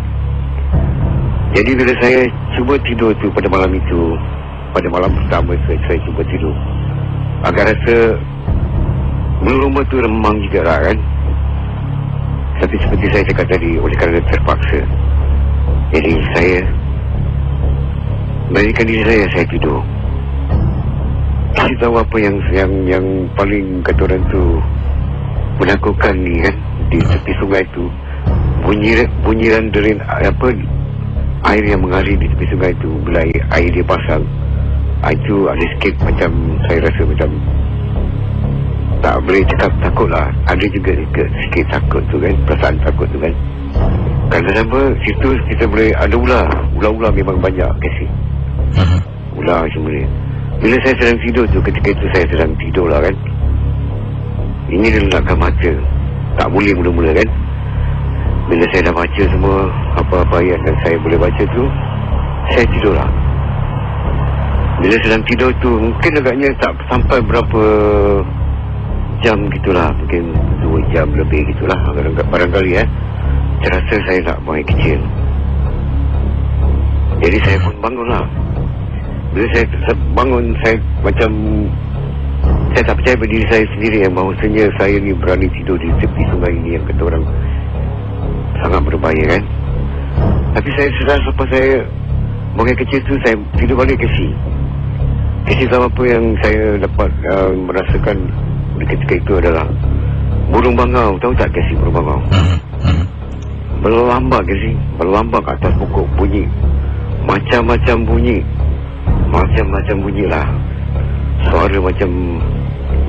Jadi bila saya cuba tidur tu pada malam itu, pada malam pertama saya cuba tidur, agak rasa bulu rumah tu remang juga lah kan. Tapi seperti saya cakap tadi, oleh kerana terpaksa, jadi saya berikan diri saya tidur. Saya tahu apa yang paling kata orang tu menakutkan ni kan. Di tepi sungai tu bunyiran derin air yang mengalir di tepi sungai tu. Bila air dia pasang, itu ada sikit macam, saya rasa macam tak boleh cakap takut lah. Ada juga sikit takut tu kan, perasaan takut tu kan. Kenapa situ kita boleh ada ular memang banyak kasi. Ular semua ni. Bila saya sedang tidur tu, ketika itu saya sedang tidur lah kan, ini dia lelakkan mata, tak boleh mula-mula kan. Bila saya dah baca semua apa-apa ayat yang saya boleh baca tu, saya tidur lah. Bila sedang tidur tu, mungkin agaknya tak sampai berapa jam gitulah, mungkin 2 jam lebih gitulah barangkali saya rasa saya nak buang air kecil. Jadi saya pun bangun lah. Bila saya bangun, saya macam saya tak percaya pada diri saya sendiri yang bahawasanya saya ni berani tidur di tepi sungai ini yang kata orang sangat berbahaya kan. Tapi saya sedar selepas saya buang air kecil tu, saya tidur balik kasi tahu apa yang saya dapat merasakan ketika itu adalah burung bangau. Tahu tak kasi burung bangau? Berlambak kasi, berlambak atas pokok, bunyi macam-macam bunyi, macam-macam bunyi lah. Suara macam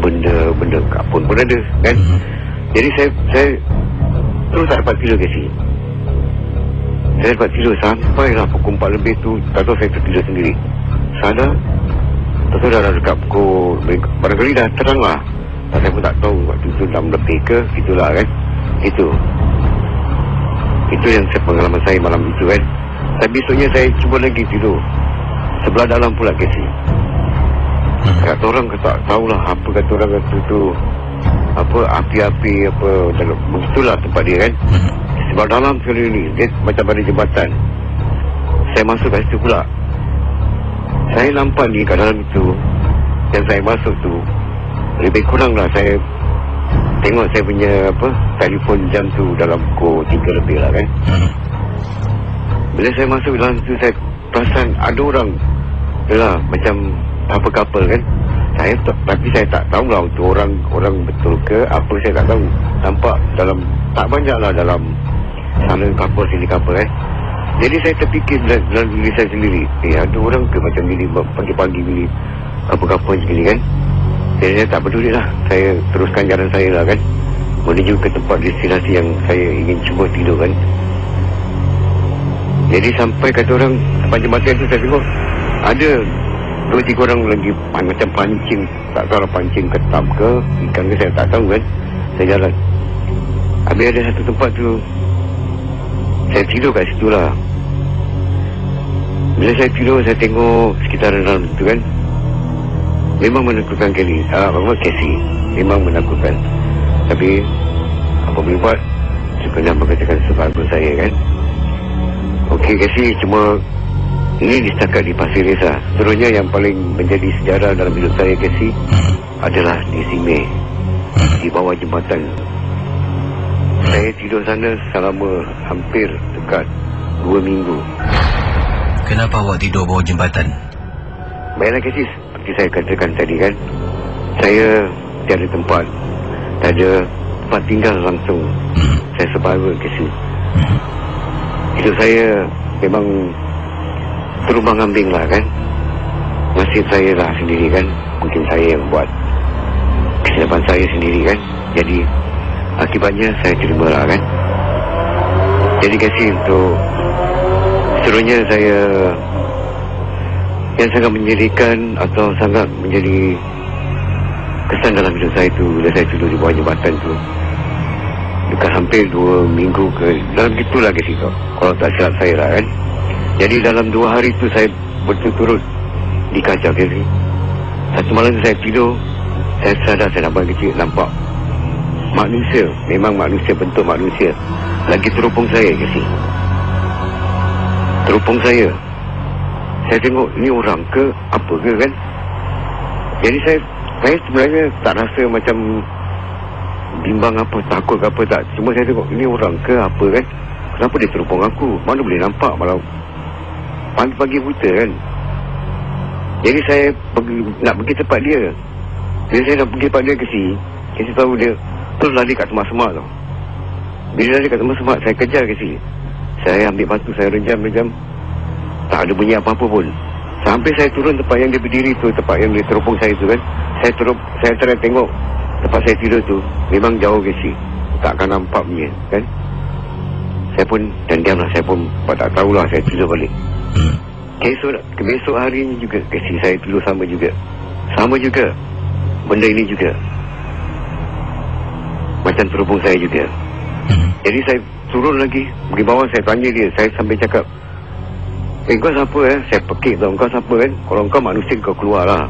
benda kapun pun ada kan. Jadi saya terus tak dapat tidur kasi. Saya dapat tidur sampailah pukul 4 lebih tu. Tak tahu saya tertidur sendiri. Sadar, tak tahu dah dekat pukul, barangkali dah terang lah. Saya pun tak tahu waktu tu 6 lebih ke, itulah kan. Itu yang pengalaman saya malam itu kan. Dan besoknya saya cuba lagi tidur sebelah dalam pula kasi. Kata orang tak tahulah apa kata orang kata tu, apa api-api apa dalam, begitulah tempat dia kan. Sebab dalam sekali ni dia macam ada jembatan. Saya masuk kat situ pula. Saya nampak ni kat dalam itu, yang saya masuk tu lebih kurang lah saya tengok saya punya telefon jam tu dalam pukul 3 lebih lah kan. Bila saya masuk dalam tu, saya perasan ada orang, yalah, macam couple kan. Tapi saya tak tahulah itu orang betul ke apa, saya tak tahu. Nampak dalam, tak banyak lah dalam sana couple sini couple kan. Jadi saya terfikir dalam diri saya sendiri, ada orang ke macam ni pagi-pagi ni couple ni kan. Jadi saya tak peduli lah, saya teruskan jalan saya lah kan, menuju ke tempat destinasi yang saya ingin cuba tidur kan. Jadi sampai kata orang, sepanjang masa tu saya tengok ada 2-3 orang lagi macam pancing, tak tahu lah pancing ketam ke ikan ke, saya tak tahu kan. Saya jalan, habis ada satu tempat tu saya tidur kat situ lah. Bila saya tidur, saya tengok sekitaran dalam tu kan, memang menakutkan Casey, memang menakutkan. Tapi apa boleh buat, sebenarnya mengerjakan survival saya kan. Okey Casey, cuma ini setakat di Pasir Ris lah. Seterusnya yang paling menjadi sejarah dalam hidup saya Casey adalah di Simei, di bawah jembatan. Saya tidur sana selama hampir dekat 2 minggu. Kenapa awak tidur bawah jembatan? Baiklah Casey, seperti saya katakan tadi kan, saya tiada tempat, tak ada tempat tinggal langsung. Saya survival Casey. Hidup saya memang terumbang-ambing lah kan. Nasib saya lah sendiri kan, mungkin saya yang buat kesilapan saya sendiri kan. Jadi akibatnya saya terima lah kan. Jadi Casey, untuk seterusnya saya yang sangat menyedihkan atau sangat menjadi kesan dalam hidup saya tu, bila saya tidur di bawah jembatan tu dekat hampir 2 minggu ke dalam gitulah Casey, kalau tak silap saya lah kan. Jadi dalam 2 hari tu saya berturut-turut dikacau Casey. Satu malam tu saya tidur, saya sadar saya nampak manusia, memang manusia, bentuk manusia lagi terupung saya Casey. Terupung saya tengok ni orang ke apa ke kan. Jadi saya sebenarnya tak rasa macam bimbang apa, takut ke apa, tak. Cuma saya tengok ini orang ke apa kan, kenapa dia terupung aku, mana boleh nampak malam pagi-pagi buta kan. Jadi saya nak pergi tempat dia. Bila saya nak pergi tempat dia Casey tahu dia terus lari kat semak-semak tau. Bila lari kat semak-semak, saya kejar Casey. Saya ambil batu, saya rejam, tak ada bunyi apa-apa pun. Sampai saya turun tempat yang dia berdiri tu, tempat yang dia terupung saya tu kan, saya try tengok tempat saya tidur tu, memang jauh Casey, tak akan nampak punya kan. Saya pun diam lah, saya pun tak tahulah, saya tidur balik. Besok hari ni juga Casey, saya tidur sama juga benda ini juga macam terhubung saya juga. Jadi saya turun lagi, pergi bawah, saya tanya dia, saya sambil cakap, kau siapa saya pekik tau, kau siapa kan, kalau kau manusia kau keluar lah,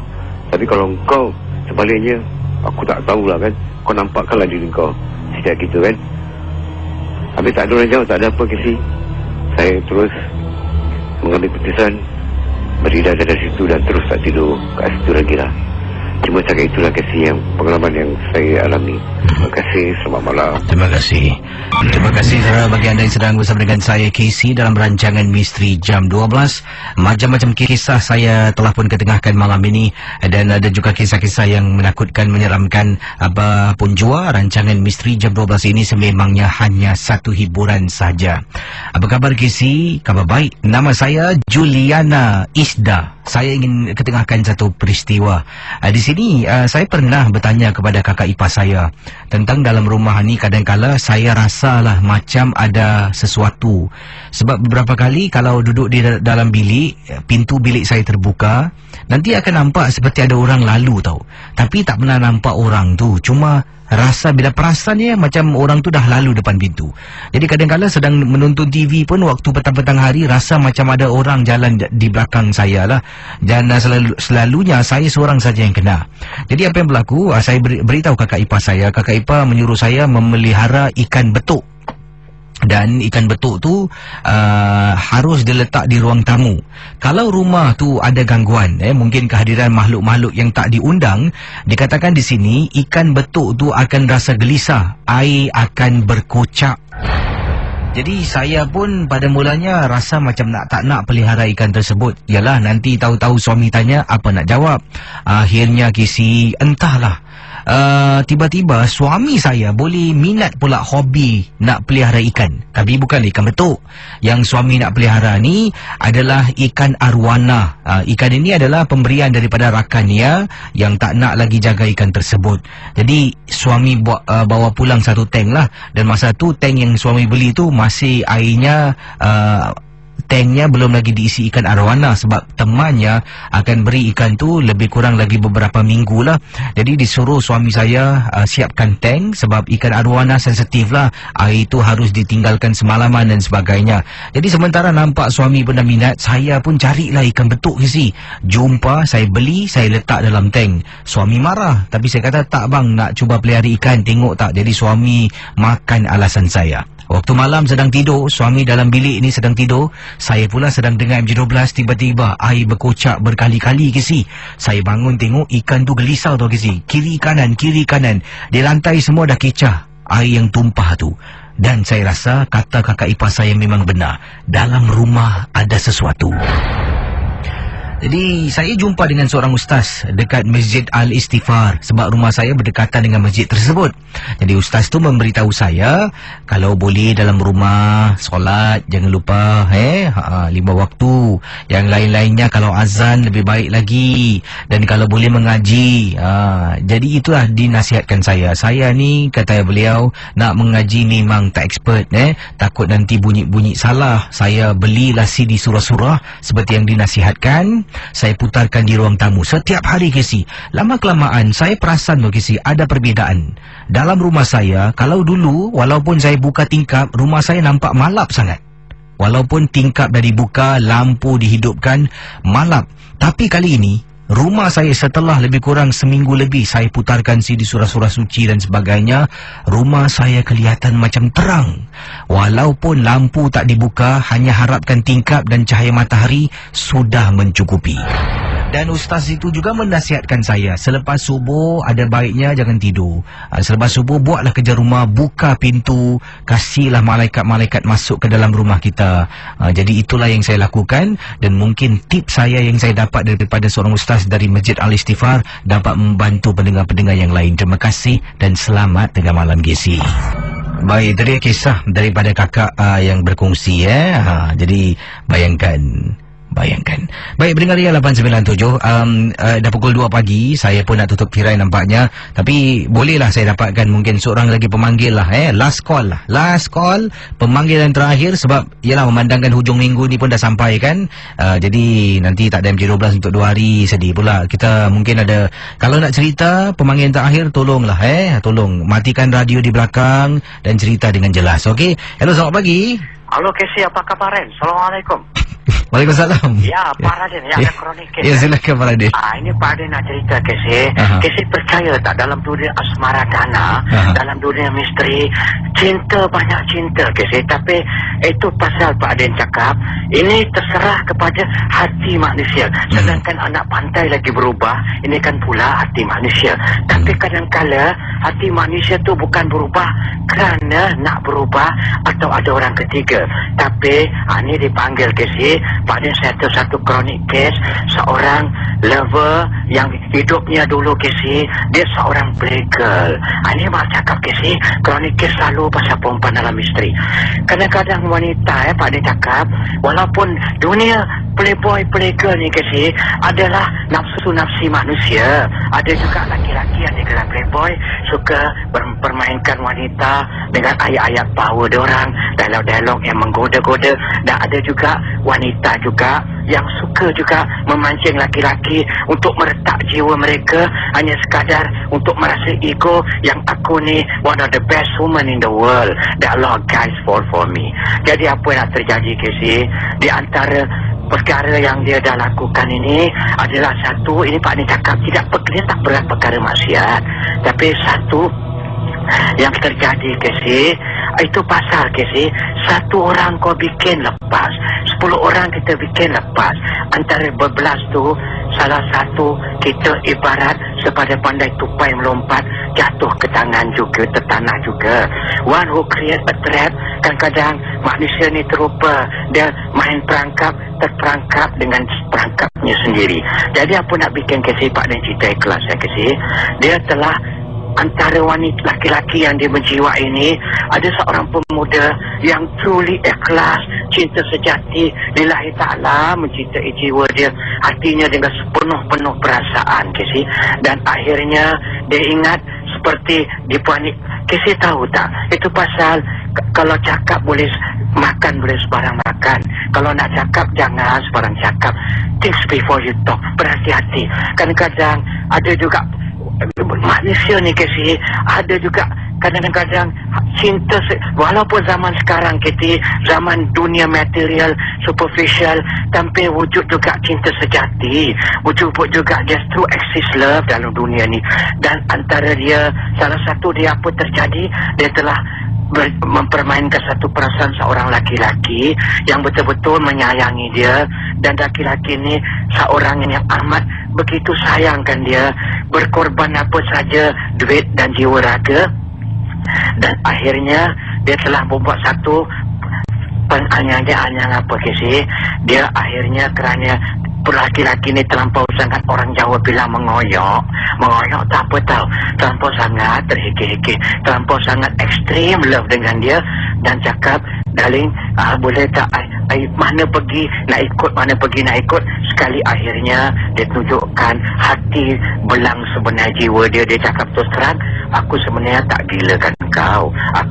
tapi kalau kau sebaliknya aku tak tahulah kan, kau nampakkanlah diri kau sejak gitu kan. Habis tak ada orang jauh, tak ada apa Casey, saya terus mengambil keputusan berdiri dari situ dan terus tak tidur kat situ lagi lah. Cuma cakap itulah Casey, yang pengalaman yang saya alami. Terima kasih, selamat malam. Terima kasih saudara, bagi anda yang sedang bersama dengan saya Casey dalam rancangan Misteri Jam 12. Macam-macam kisah saya telah pun ketengahkan malam ini, dan ada juga kisah-kisah yang menakutkan, menyeramkan. Apapun jua, rancangan Misteri Jam 12 ini sememangnya hanya satu hiburan saja. Apa khabar Casey? Khabar baik. Nama saya Juliana Isda. Saya ingin ketengahkan satu peristiwa. Di sini saya pernah bertanya kepada kakak ipar saya tentang dalam rumah ni kadang-kala saya rasalah macam ada sesuatu. Sebab beberapa kali kalau duduk di dalam bilik, pintu bilik saya terbuka, nanti akan nampak seperti ada orang lalu tau. Tapi tak pernah nampak orang tu, cuma rasa bila perasan dia macam orang tu dah lalu depan pintu. Jadi kadang-kala sedang menonton TV pun waktu petang-petang hari, rasa macam ada orang jalan di belakang saya lah. Dan selalunya saya seorang saja yang kena. Jadi apa yang berlaku, saya beritahu kakak ipar saya. Kakak ipar menyuruh saya memelihara ikan betuk. Dan ikan betuk tu harus diletak di ruang tamu. Kalau rumah tu ada gangguan, mungkin kehadiran makhluk-makhluk yang tak diundang, dikatakan di sini ikan betuk tu akan rasa gelisah, air akan berkocak. Jadi saya pun pada mulanya rasa macam tak nak pelihara ikan tersebut. Yalah, nanti tahu-tahu suami tanya apa nak jawab. Akhirnya kisi entahlah. Tiba-tiba suami saya boleh minat pula hobi nak pelihara ikan. Tapi bukan ikan betuk. Yang suami nak pelihara ni adalah ikan arwana. Ikan ini adalah pemberian daripada rakannya yang tak nak lagi jaga ikan tersebut. Jadi suami bawa pulang satu tank lah. Dan masa tu tank yang suami beli tu masih airnya tanknya belum lagi diisi ikan arwana, sebab temannya akan beri ikan tu lebih kurang lagi beberapa minggu lah. Jadi disuruh suami saya siapkan tank, sebab ikan arwana sensitif lah, air itu harus ditinggalkan semalaman dan sebagainya. Jadi sementara nampak suami pun dah minat, saya pun carilah ikan betuk kisi. Jumpa, saya beli, saya letak dalam tank. Suami marah, tapi saya kata tak bang, nak cuba pelihara ikan, tengok tak. Jadi suami makan alasan saya. Waktu malam sedang tidur, suami dalam bilik ni sedang tidur, saya pula sedang dengar MJ12, tiba-tiba air berkocak berkali-kali kisi. Saya bangun tengok ikan tu gelisah tau kisi. Kiri kanan, di lantai semua dah kecah air yang tumpah tu. Dan saya rasa kata kakak ipar saya memang benar, dalam rumah ada sesuatu. Jadi saya jumpa dengan seorang ustaz dekat Masjid Al-Istighfar, sebab rumah saya berdekatan dengan masjid tersebut. Jadi ustaz tu memberitahu saya, kalau boleh dalam rumah solat jangan lupa 5 waktu. Yang lain-lainnya kalau azan lebih baik lagi, dan kalau boleh mengaji. Jadi itulah dinasihatkan saya. Saya ni kata beliau nak mengaji memang tak expert, takut nanti bunyi-bunyi salah. Saya belilah CD surah-surah seperti yang dinasihatkan. Saya putarkan di ruang tamu setiap hari kisi. Lama-kelamaan saya perasan kisi ada perbezaan. Dalam rumah saya, kalau dulu walaupun saya buka tingkap, rumah saya nampak malap sangat. Walaupun tingkap dah dibuka, lampu dihidupkan, malap. Tapi kali ini rumah saya setelah lebih kurang seminggu lebih saya putarkan CD surah-surah suci dan sebagainya, rumah saya kelihatan macam terang. Walaupun lampu tak dibuka, hanya harapkan tingkap dan cahaya matahari sudah mencukupi. Dan ustaz itu juga menasihatkan saya, selepas subuh ada baiknya jangan tidur. Selepas subuh buatlah kerja rumah, buka pintu, kasihlah malaikat-malaikat masuk ke dalam rumah kita. Jadi itulah yang saya lakukan, dan mungkin tips saya yang saya dapat daripada seorang ustaz dari Masjid Al-Istighfar dapat membantu pendengar-pendengar yang lain. Terima kasih dan selamat tengah malam GC. Baik, itu dia kisah daripada kakak yang berkongsi. Jadi bayangkan. Baik, pendengar dia 897. Dah pukul 2 pagi. Saya pun nak tutup tirai nampaknya. Tapi bolehlah saya dapatkan mungkin seorang lagi pemanggil lah. Last call. Pemanggilan terakhir, sebab ialah memandangkan hujung minggu ni pun dah sampai kan. Jadi nanti tak ada MJ12 untuk 2 hari. Sedih pula. Kita mungkin ada, kalau nak cerita pemanggilan terakhir, tolonglah tolong matikan radio di belakang dan cerita dengan jelas. Okey. Hello, selamat pagi. Halo Kesi, apa kabar Ren? Assalamualaikum. Waalaikumsalam. Ya, Pak Raden, ada kronik Kesi. Ya, silakan Pak Raden. Ini Pak Raden nak cerita Kesi. Kesi percaya tak dalam dunia asmara dana, dalam dunia misteri, banyak cinta Kesi. Tapi itu pasal Pak Raden cakap, ini terserah kepada hati manusia. Sedangkan anak pantai lagi berubah, ini kan pula hati manusia. Tapi kadang-kala hati manusia tu bukan berubah kerana nak berubah atau ada orang ketiga. Tapi ini dipanggil Kesi. Pak Din settle satu kronik kes seorang lover yang hidupnya dulu Kesi, dia seorang playgirl. Ini mak cakap Kesi, kronik kes selalu pasal perempuan dalam misteri. Kadang-kadang wanita Pak Din cakap, walaupun dunia playboy playgirl ni Kesi adalah nafsu-nafsi manusia, ada juga laki-laki yang digelar playboy suka mempermainkan wanita dengan ayat-ayat power diorang, dialog-dialog yang menggoda-goda. Dan ada juga wanita juga yang suka juga memancing laki-laki untuk meretak jiwa mereka hanya sekadar untuk merasa ego yang aku ni one of the best woman in the world, that a lot of guys fall for me. Jadi apa yang nak terjadi Kesi, di antara perkara yang dia dah lakukan ini adalah satu, ini Pak Ni cakap dia tak berat perkara maksiat, tapi satu yang terjadi Kesi Itu pasal Casey, satu orang kau bikin lepas, 10 orang kita bikin lepas. Antara berbelas tu, salah satu kita ibarat sepada pandai tupai melompat, jatuh ke tangan juga, tertanah juga. One who create a trap, kadang-kadang manusia ni terupa, dia main perangkap, terperangkap dengan perangkapnya sendiri. Jadi apa nak bikin Casey, Pak dan cerita ikhlas ya Casey, dia telah antara wanita laki-laki yang dia menjiwa ini, ada seorang pemuda yang truly ikhlas, cinta sejati lillahi ta'ala, mencintai jiwa dia, hatinya dengan sepenuh-penuh perasaan Casey. Dan akhirnya dia ingat seperti di puani Casey, tahu tak, itu pasal kalau cakap boleh makan, boleh sebarang makan. Kalau nak cakap jangan sebarang cakap. Think before you talk, berhati-hati. Kadang-kadang ada juga manusia ni Casey, ada juga kadang-kadang cinta, walaupun zaman sekarang kita zaman dunia material superficial, tapi wujud juga cinta sejati, wujud juga just true exist love dalam dunia ni. Dan antara dia, salah satu dia apa terjadi, dia telah mempermainkan satu perasaan seorang laki-laki yang betul-betul menyayangi dia. Dan laki-laki ini seorang yang amat begitu sayangkan dia, berkorban apa saja, duit dan jiwa raga. Dan akhirnya dia telah membuat satu penganiayaan apa Casey. Dia akhirnya kerana laki-laki ni terlampau sangat, orang Jawa bilang mengoyok tak apa tahu, terlampau sangat terheke-heke, terlampau sangat ekstrim love dengan dia, dan cakap, darling, boleh tak mana pergi nak ikut, mana pergi nak ikut. Sekali akhirnya dia tunjukkan hati belang sebenar jiwa dia. Dia cakap terus terang, aku sebenarnya tak gilakan kau, I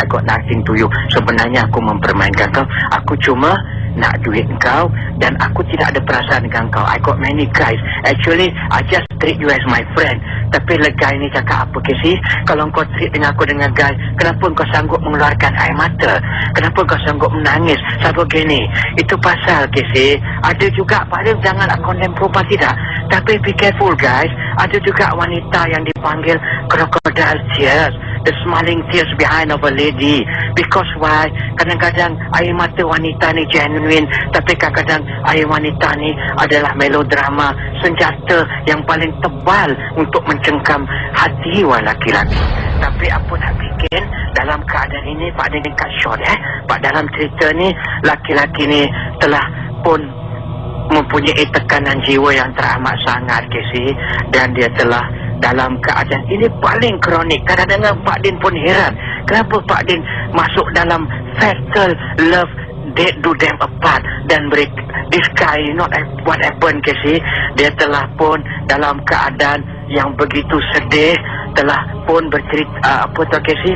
got nothing to you, sebenarnya aku mempermainkan kau, aku cuma nak duit kau, dan aku tidak ada perasaan dengan kau. I got many guys, actually I just treat you as my friend. Tapi guy ni cakap apa Casey, kalau kau treat dengan aku dengan guy, kenapa kau sanggup mengeluarkan air mata, kenapa kau sanggup menangis sampai gini? Itu pasal Casey, ada juga, padahal jangan condemn perempuan tidak, tapi be careful guys, ada juga wanita yang dipanggil crocodile tears, the smiling tears behind of a lady. Because why? Kadang-kadang air mata wanita ni genuine, tapi kadang-kadang air wanita ni adalah melodrama, senjata yang paling tebal untuk mencengkam hati laki-laki. Tapi apa nak bikin dalam keadaan ini, Pak Din cut short Pak, dalam cerita ni laki-laki ni telah pun mempunyai tekanan jiwa yang teramat sangat Casey, dan dia telah dalam keadaan ini paling kronik. Kadang-kadang Pak Din pun heran, kenapa Pak Din masuk dalam fatal love, dead do them apart, dan this guy not what happened Casey. Dia telah pun dalam keadaan yang begitu sedih, telah pun bercerita apa tu Casey,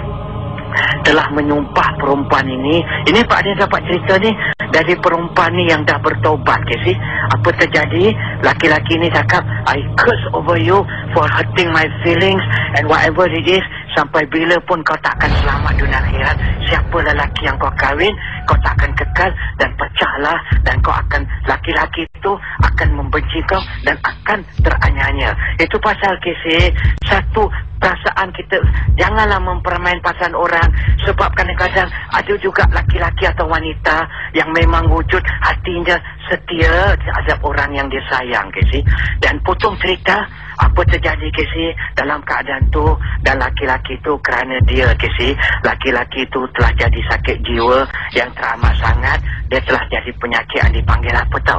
telah menyumpah perempuan ini Pak Din dapat cerita ni dari perempuan ni yang dah bertaubat Casey. Apa terjadi, laki-laki ni cakap, I curse over you for hurting my feelings and whatever it is, sampai bila pun kau takkan selamat dunia akhirat. Siapa lelaki yang kau kahwin, kau takkan kekal, dan pecahlah, dan kau akan, laki-laki itu akan membenci kau dan akan teraniaya. Itu pasal Casey, satu perasaan kita, janganlah mempermain perasaan orang, sebab kadang-kadang ada juga laki-laki atau wanita yang memang wujud hatinya setia terhadap orang yang dia sayang Casey. Dan potong cerita, apa terjadi Casey dalam keadaan tu, dan laki-laki tu kerana dia Casey, laki-laki tu telah jadi sakit jiwa yang teramat sangat. Dia telah jadi penyakit yang dipanggil apa tahu,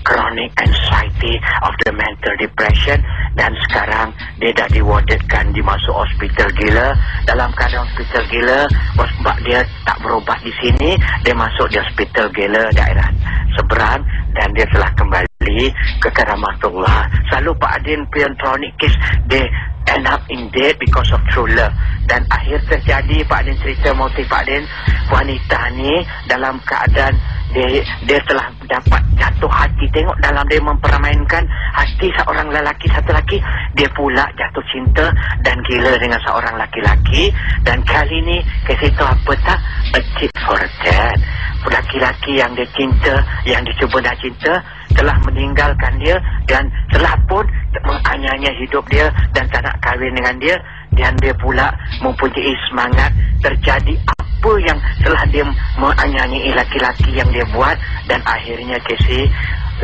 chronic anxiety of the mental depression. Dan sekarang dia dah diwardedkan, dimasuk hospital gila. Dalam keadaan hospital gila, sebab dia tak berobat di sini, dia masuk di hospital gila daerah seberang, dan dia telah kembali ke keramatullah. Selalu Pak Din punya chronic case, dia end up in dead because of true love. Dan akhir terjadi, Pak Din cerita motif Pak Din, wanita ni dalam keadaan dia telah dapat jatuh hati. Tengok dalam dia mempermainkan hati seorang lelaki, satu lelaki, dia pula jatuh cinta dan gila dengan seorang laki-laki. Dan kali ni kasi tahu apa tak, a tit for tat. Laki-laki yang dia cinta, yang dia cuba nak cinta, telah meninggalkan dia dan telah pun menganiaya hidup dia dan tak nak kahwin dengan dia. Dan dia pula mempunyai semangat terjadi apa yang telah dia menganiayai laki-laki yang dia buat. Dan akhirnya Casey,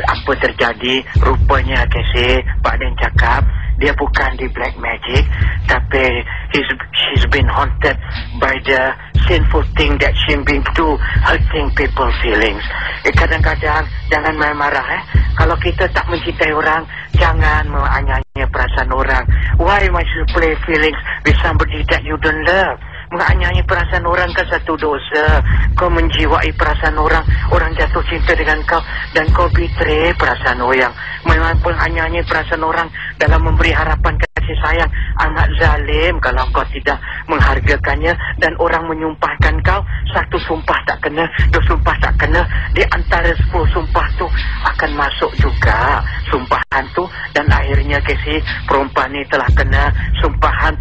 apa terjadi? Rupanya Casey, Pak Den cakap dia bukan di black magic, tapi she's been haunted by the sinful thing that she been do, hurting people feelings. Kadang-kadang jangan marah. Kalau kita tak mencintai orang, jangan menganiaya perasaan orang. Why must you play feelings with somebody that you don't love? Menganiaya perasaan orang kan satu dosa. Kau menjiwai perasaan orang, orang jatuh cinta dengan kau dan kau betray perasaan orang. Memang menganiaya perasaan orang dalam memberi harapan kasih sayang amat zalim kalau kau tidak menghargakannya. Dan orang menyumpahkan kau, satu sumpah tak kena, dua sumpah tak kena, di antara 10 sumpah tu akan masuk juga sumpahan tu. Dan akhirnya Casey, perempuan ni telah kena sumpahan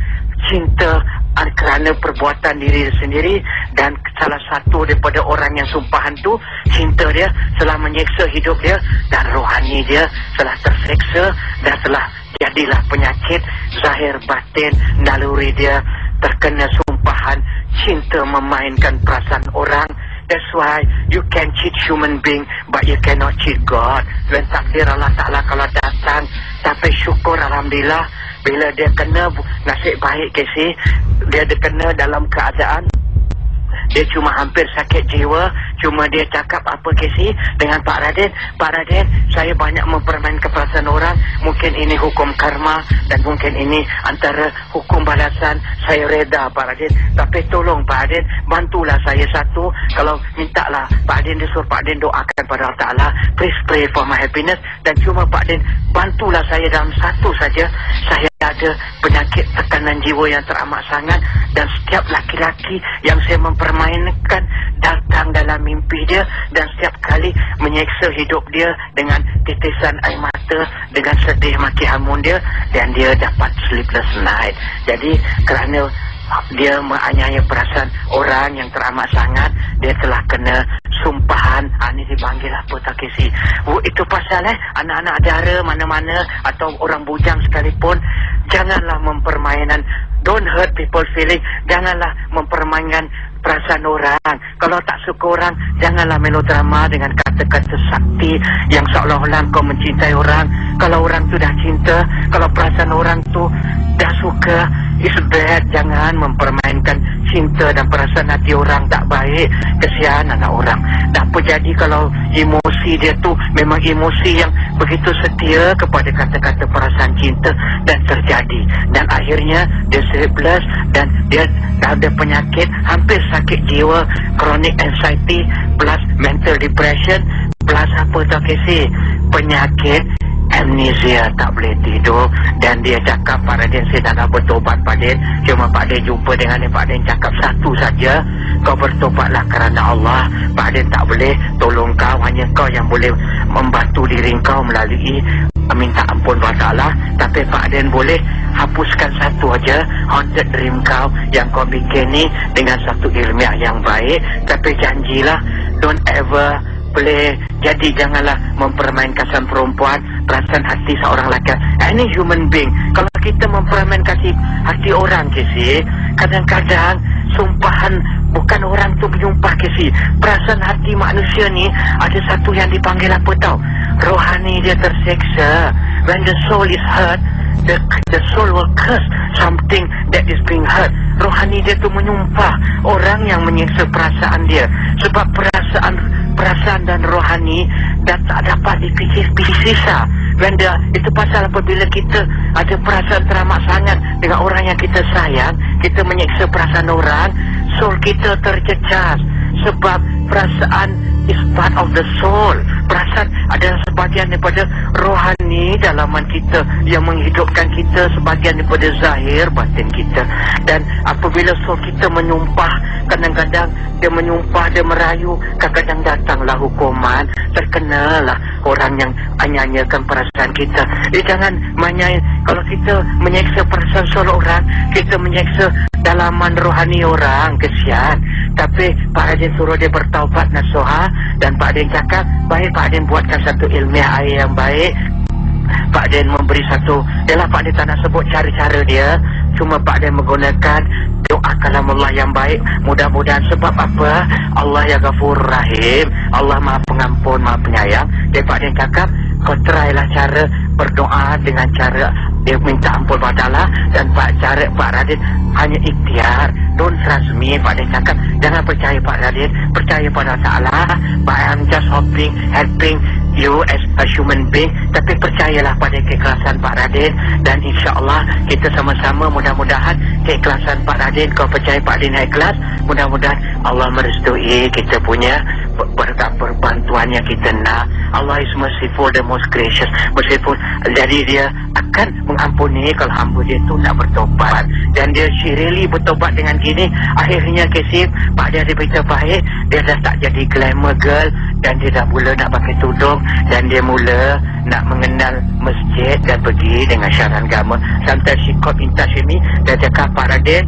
cinta kerana perbuatan diri sendiri. Dan salah satu daripada orang yang sumpahan tu, cinta dia telah menyeksa hidup dia dan rohani dia telah terseksa dan telah jadilah penyakit zahir batin. Naluri dia terkena sumpahan cinta memainkan perasaan orang. That's why you can cheat human being, but you cannot cheat God. Dan takdir Allah Ta'ala kalau datang, tapi syukur Alhamdulillah bila dia kena nasib baik Casey, dia kena dalam keadaan dia cuma hampir sakit jiwa. Cuma dia cakap apa Casey dengan Pak Raden, Pak Raden, saya banyak mempermainkan perasaan orang. Mungkin ini hukum karma dan mungkin ini antara hukum balasan. Saya reda Pak Raden, tapi tolong Pak Raden, bantulah saya satu. Kalau mintalah Pak Raden, dia suruh Pak Raden doakan pada Allah Ta'ala, please pray for my happiness. Dan cuma Pak Raden bantulah saya dalam satu saja. Saya ada penyakit tekanan jiwa yang teramat sangat, dan setiap laki-laki yang saya mempermainkan datang dalam mimpi dia dan setiap kali menyeksa hidup dia dengan titisan air mata, dengan sedih maki hamun dia, dan dia dapat sleepless night. Jadi kerana dia menganiaya perasaan orang yang teramat sangat, dia telah kena sumpahan. Ini dipanggil apa tak Casey? Itu pasal anak-anak dara mana-mana atau orang bujang sekalipun, janganlah mempermainan. Don't hurt people feeling. Janganlah mempermainkan perasaan orang. Kalau tak suka orang, janganlah melodrama dengan kata-kata sakti yang seolah-olah kau mencintai orang. Kalau orang tu dah cinta, kalau perasaan orang tu dah suka, it's bad. Jangan mempermainkan cinta dan perasaan hati orang, tak baik. Kesian anak orang. Tak apa jadi kalau emosi dia tu memang emosi yang begitu setia kepada kata-kata perasaan cinta, dan terjadi. Dan akhirnya dia sleepless dan dia ada penyakit hampir sakit jiwa, chronic anxiety plus mental depression plus apa tak Casey, penyakit amnesia, tak boleh tidur. Dan dia cakap, Pak Raden, saya tak nak bertobat Pak Den. Cuma Pak Den jumpa dengan dia, Pak Den cakap satu saja, kau bertobatlah kerana Allah. Pak Den tak boleh tolong kau, hanya kau yang boleh membantu diri kau melalui minta ampun Allah Ta'ala. Tapi Pak Den boleh hapuskan satu aja haunted dream kau yang kau bikin ni dengan satu ilmiah yang baik. Tapi janjilah don't ever play. Jadi janganlah mempermainkan perempuan, perasaan hati seorang lelaki. Ini human being. Kalau kita mempermainkan hati orang Casey, kadang-kadang sumpahan bukan orang tu menyumpah Casey. Perasaan hati manusia ni ada satu yang dipanggil apa tau? Rohani dia terseksa. When the soul is hurt, the soul will curse something that is being hurt. Rohani dia tu menyumpah orang yang menyiksa perasaan dia. Sebab perasaan dan rohani dan tak dapat dipisah. Itu pasal apabila kita ada perasaan teramat sangat dengan orang yang kita sayang, kita menyiksa perasaan orang, soul kita tercecas. Sebab perasaan is part of the soul. Perasaan adalah sebahagian daripada rohani dalaman kita yang menghidupkan kita, sebahagian daripada zahir batin kita. Dan apabila soul kita menyumpah, kadang-kadang dia menyumpah, dia merayu, kadang-kadang datanglah hukuman, terkenalah orang yang menyanyiakan perasaan kita. Jangan menyayai. Kalau kita menyeksa perasaan soul orang, kita menyeksa dalaman rohani orang, kesian. Tapi Pak Raden suruh dia bertaubat nasuha, dan Pak Raden cakap, baik Pak Raden buatkan satu ilmiah air yang baik, Pak Den memberi satu, ialah Pak Den tak nak sebut cara-cara dia, cuma Pak Den menggunakan doa kalamullah yang baik. Mudah-mudahan, sebab apa? Allah yang Ghafur Rahim, Allah Maha Pengampun, Maha Penyayang. Jadi Pak Den cakap, kau try lah cara berdoa dengan cara dia minta ampun pada Allah. Dan cara Pak Radin hanya ikhtiar, don't trust me. Pak Den cakap, jangan percaya Pak Radin, percaya pada Allah. I'm just helping you as a human being. Tapi percayalah pada keikhlasan Pak Radin, dan insya-Allah kita sama-sama mudah-mudahan keikhlasan Pak Radin, kau percaya Pak Radin ikhlas, mudah-mudahan Allah merestui kita punya berbantuan yang kita nak. Allah is merciful, the most gracious, merciful. Jadi dia akan mengampuni kalau hamba dia tu nak bertobat. Dan dia really bertobat dengan gini. Akhirnya Kesif, Pak dia berita baik, dia dah tak jadi glamour girl, dan dia dah mula nak pakai tudung, dan dia mula nak mengenal masjid dan pergi dengan syarat agama. Sometimes she called in touch with me. Dia cakap, Pak Radin,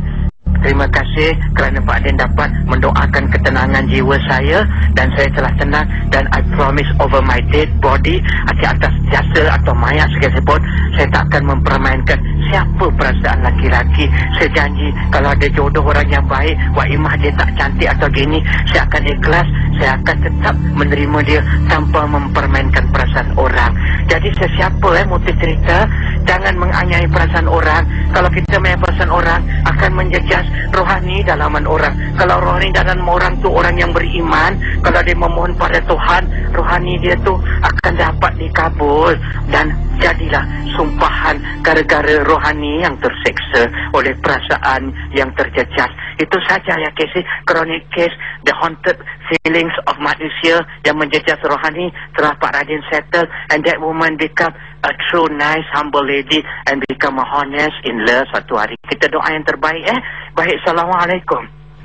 terima kasih kerana Pak Den dapat mendoakan ketenangan jiwa saya, dan saya telah tenang, dan I promise over my dead body, atas jasa atau mayat sekalipun, saya tak akan mempermainkan siapa perasaan laki-laki. Saya janji kalau ada jodoh orang yang baik, Wak Imah dia tak cantik atau gini, saya akan ikhlas, saya akan tetap menerima dia tanpa mempermainkan perasaan orang. Jadi sesiapa motif cerita, jangan menganiaya perasaan orang. Kalau kita main perasaan orang, akan menjejas rohani dalaman orang. Kalau rohani dalam orang tu orang yang beriman, kalau dia memohon pada Tuhan, rohani dia tu akan dapat dikabul, dan jadilah sumpahan gara-gara rohani yang terseksa oleh perasaan yang terjejas. Itu saja ya Casey, chronic case, the haunted feelings of manusia yang menjejas rohani. Setelah Pak Radin settle, and that woman become a true nice humble lady and become a honest in love satu hari. Kita doa yang terbaik. Baik, Assalamualaikum.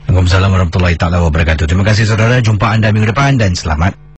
Waalaikumsalam warahmatullahi taala wabarakatuh. Terima kasih saudara, jumpa anda minggu depan dan selamat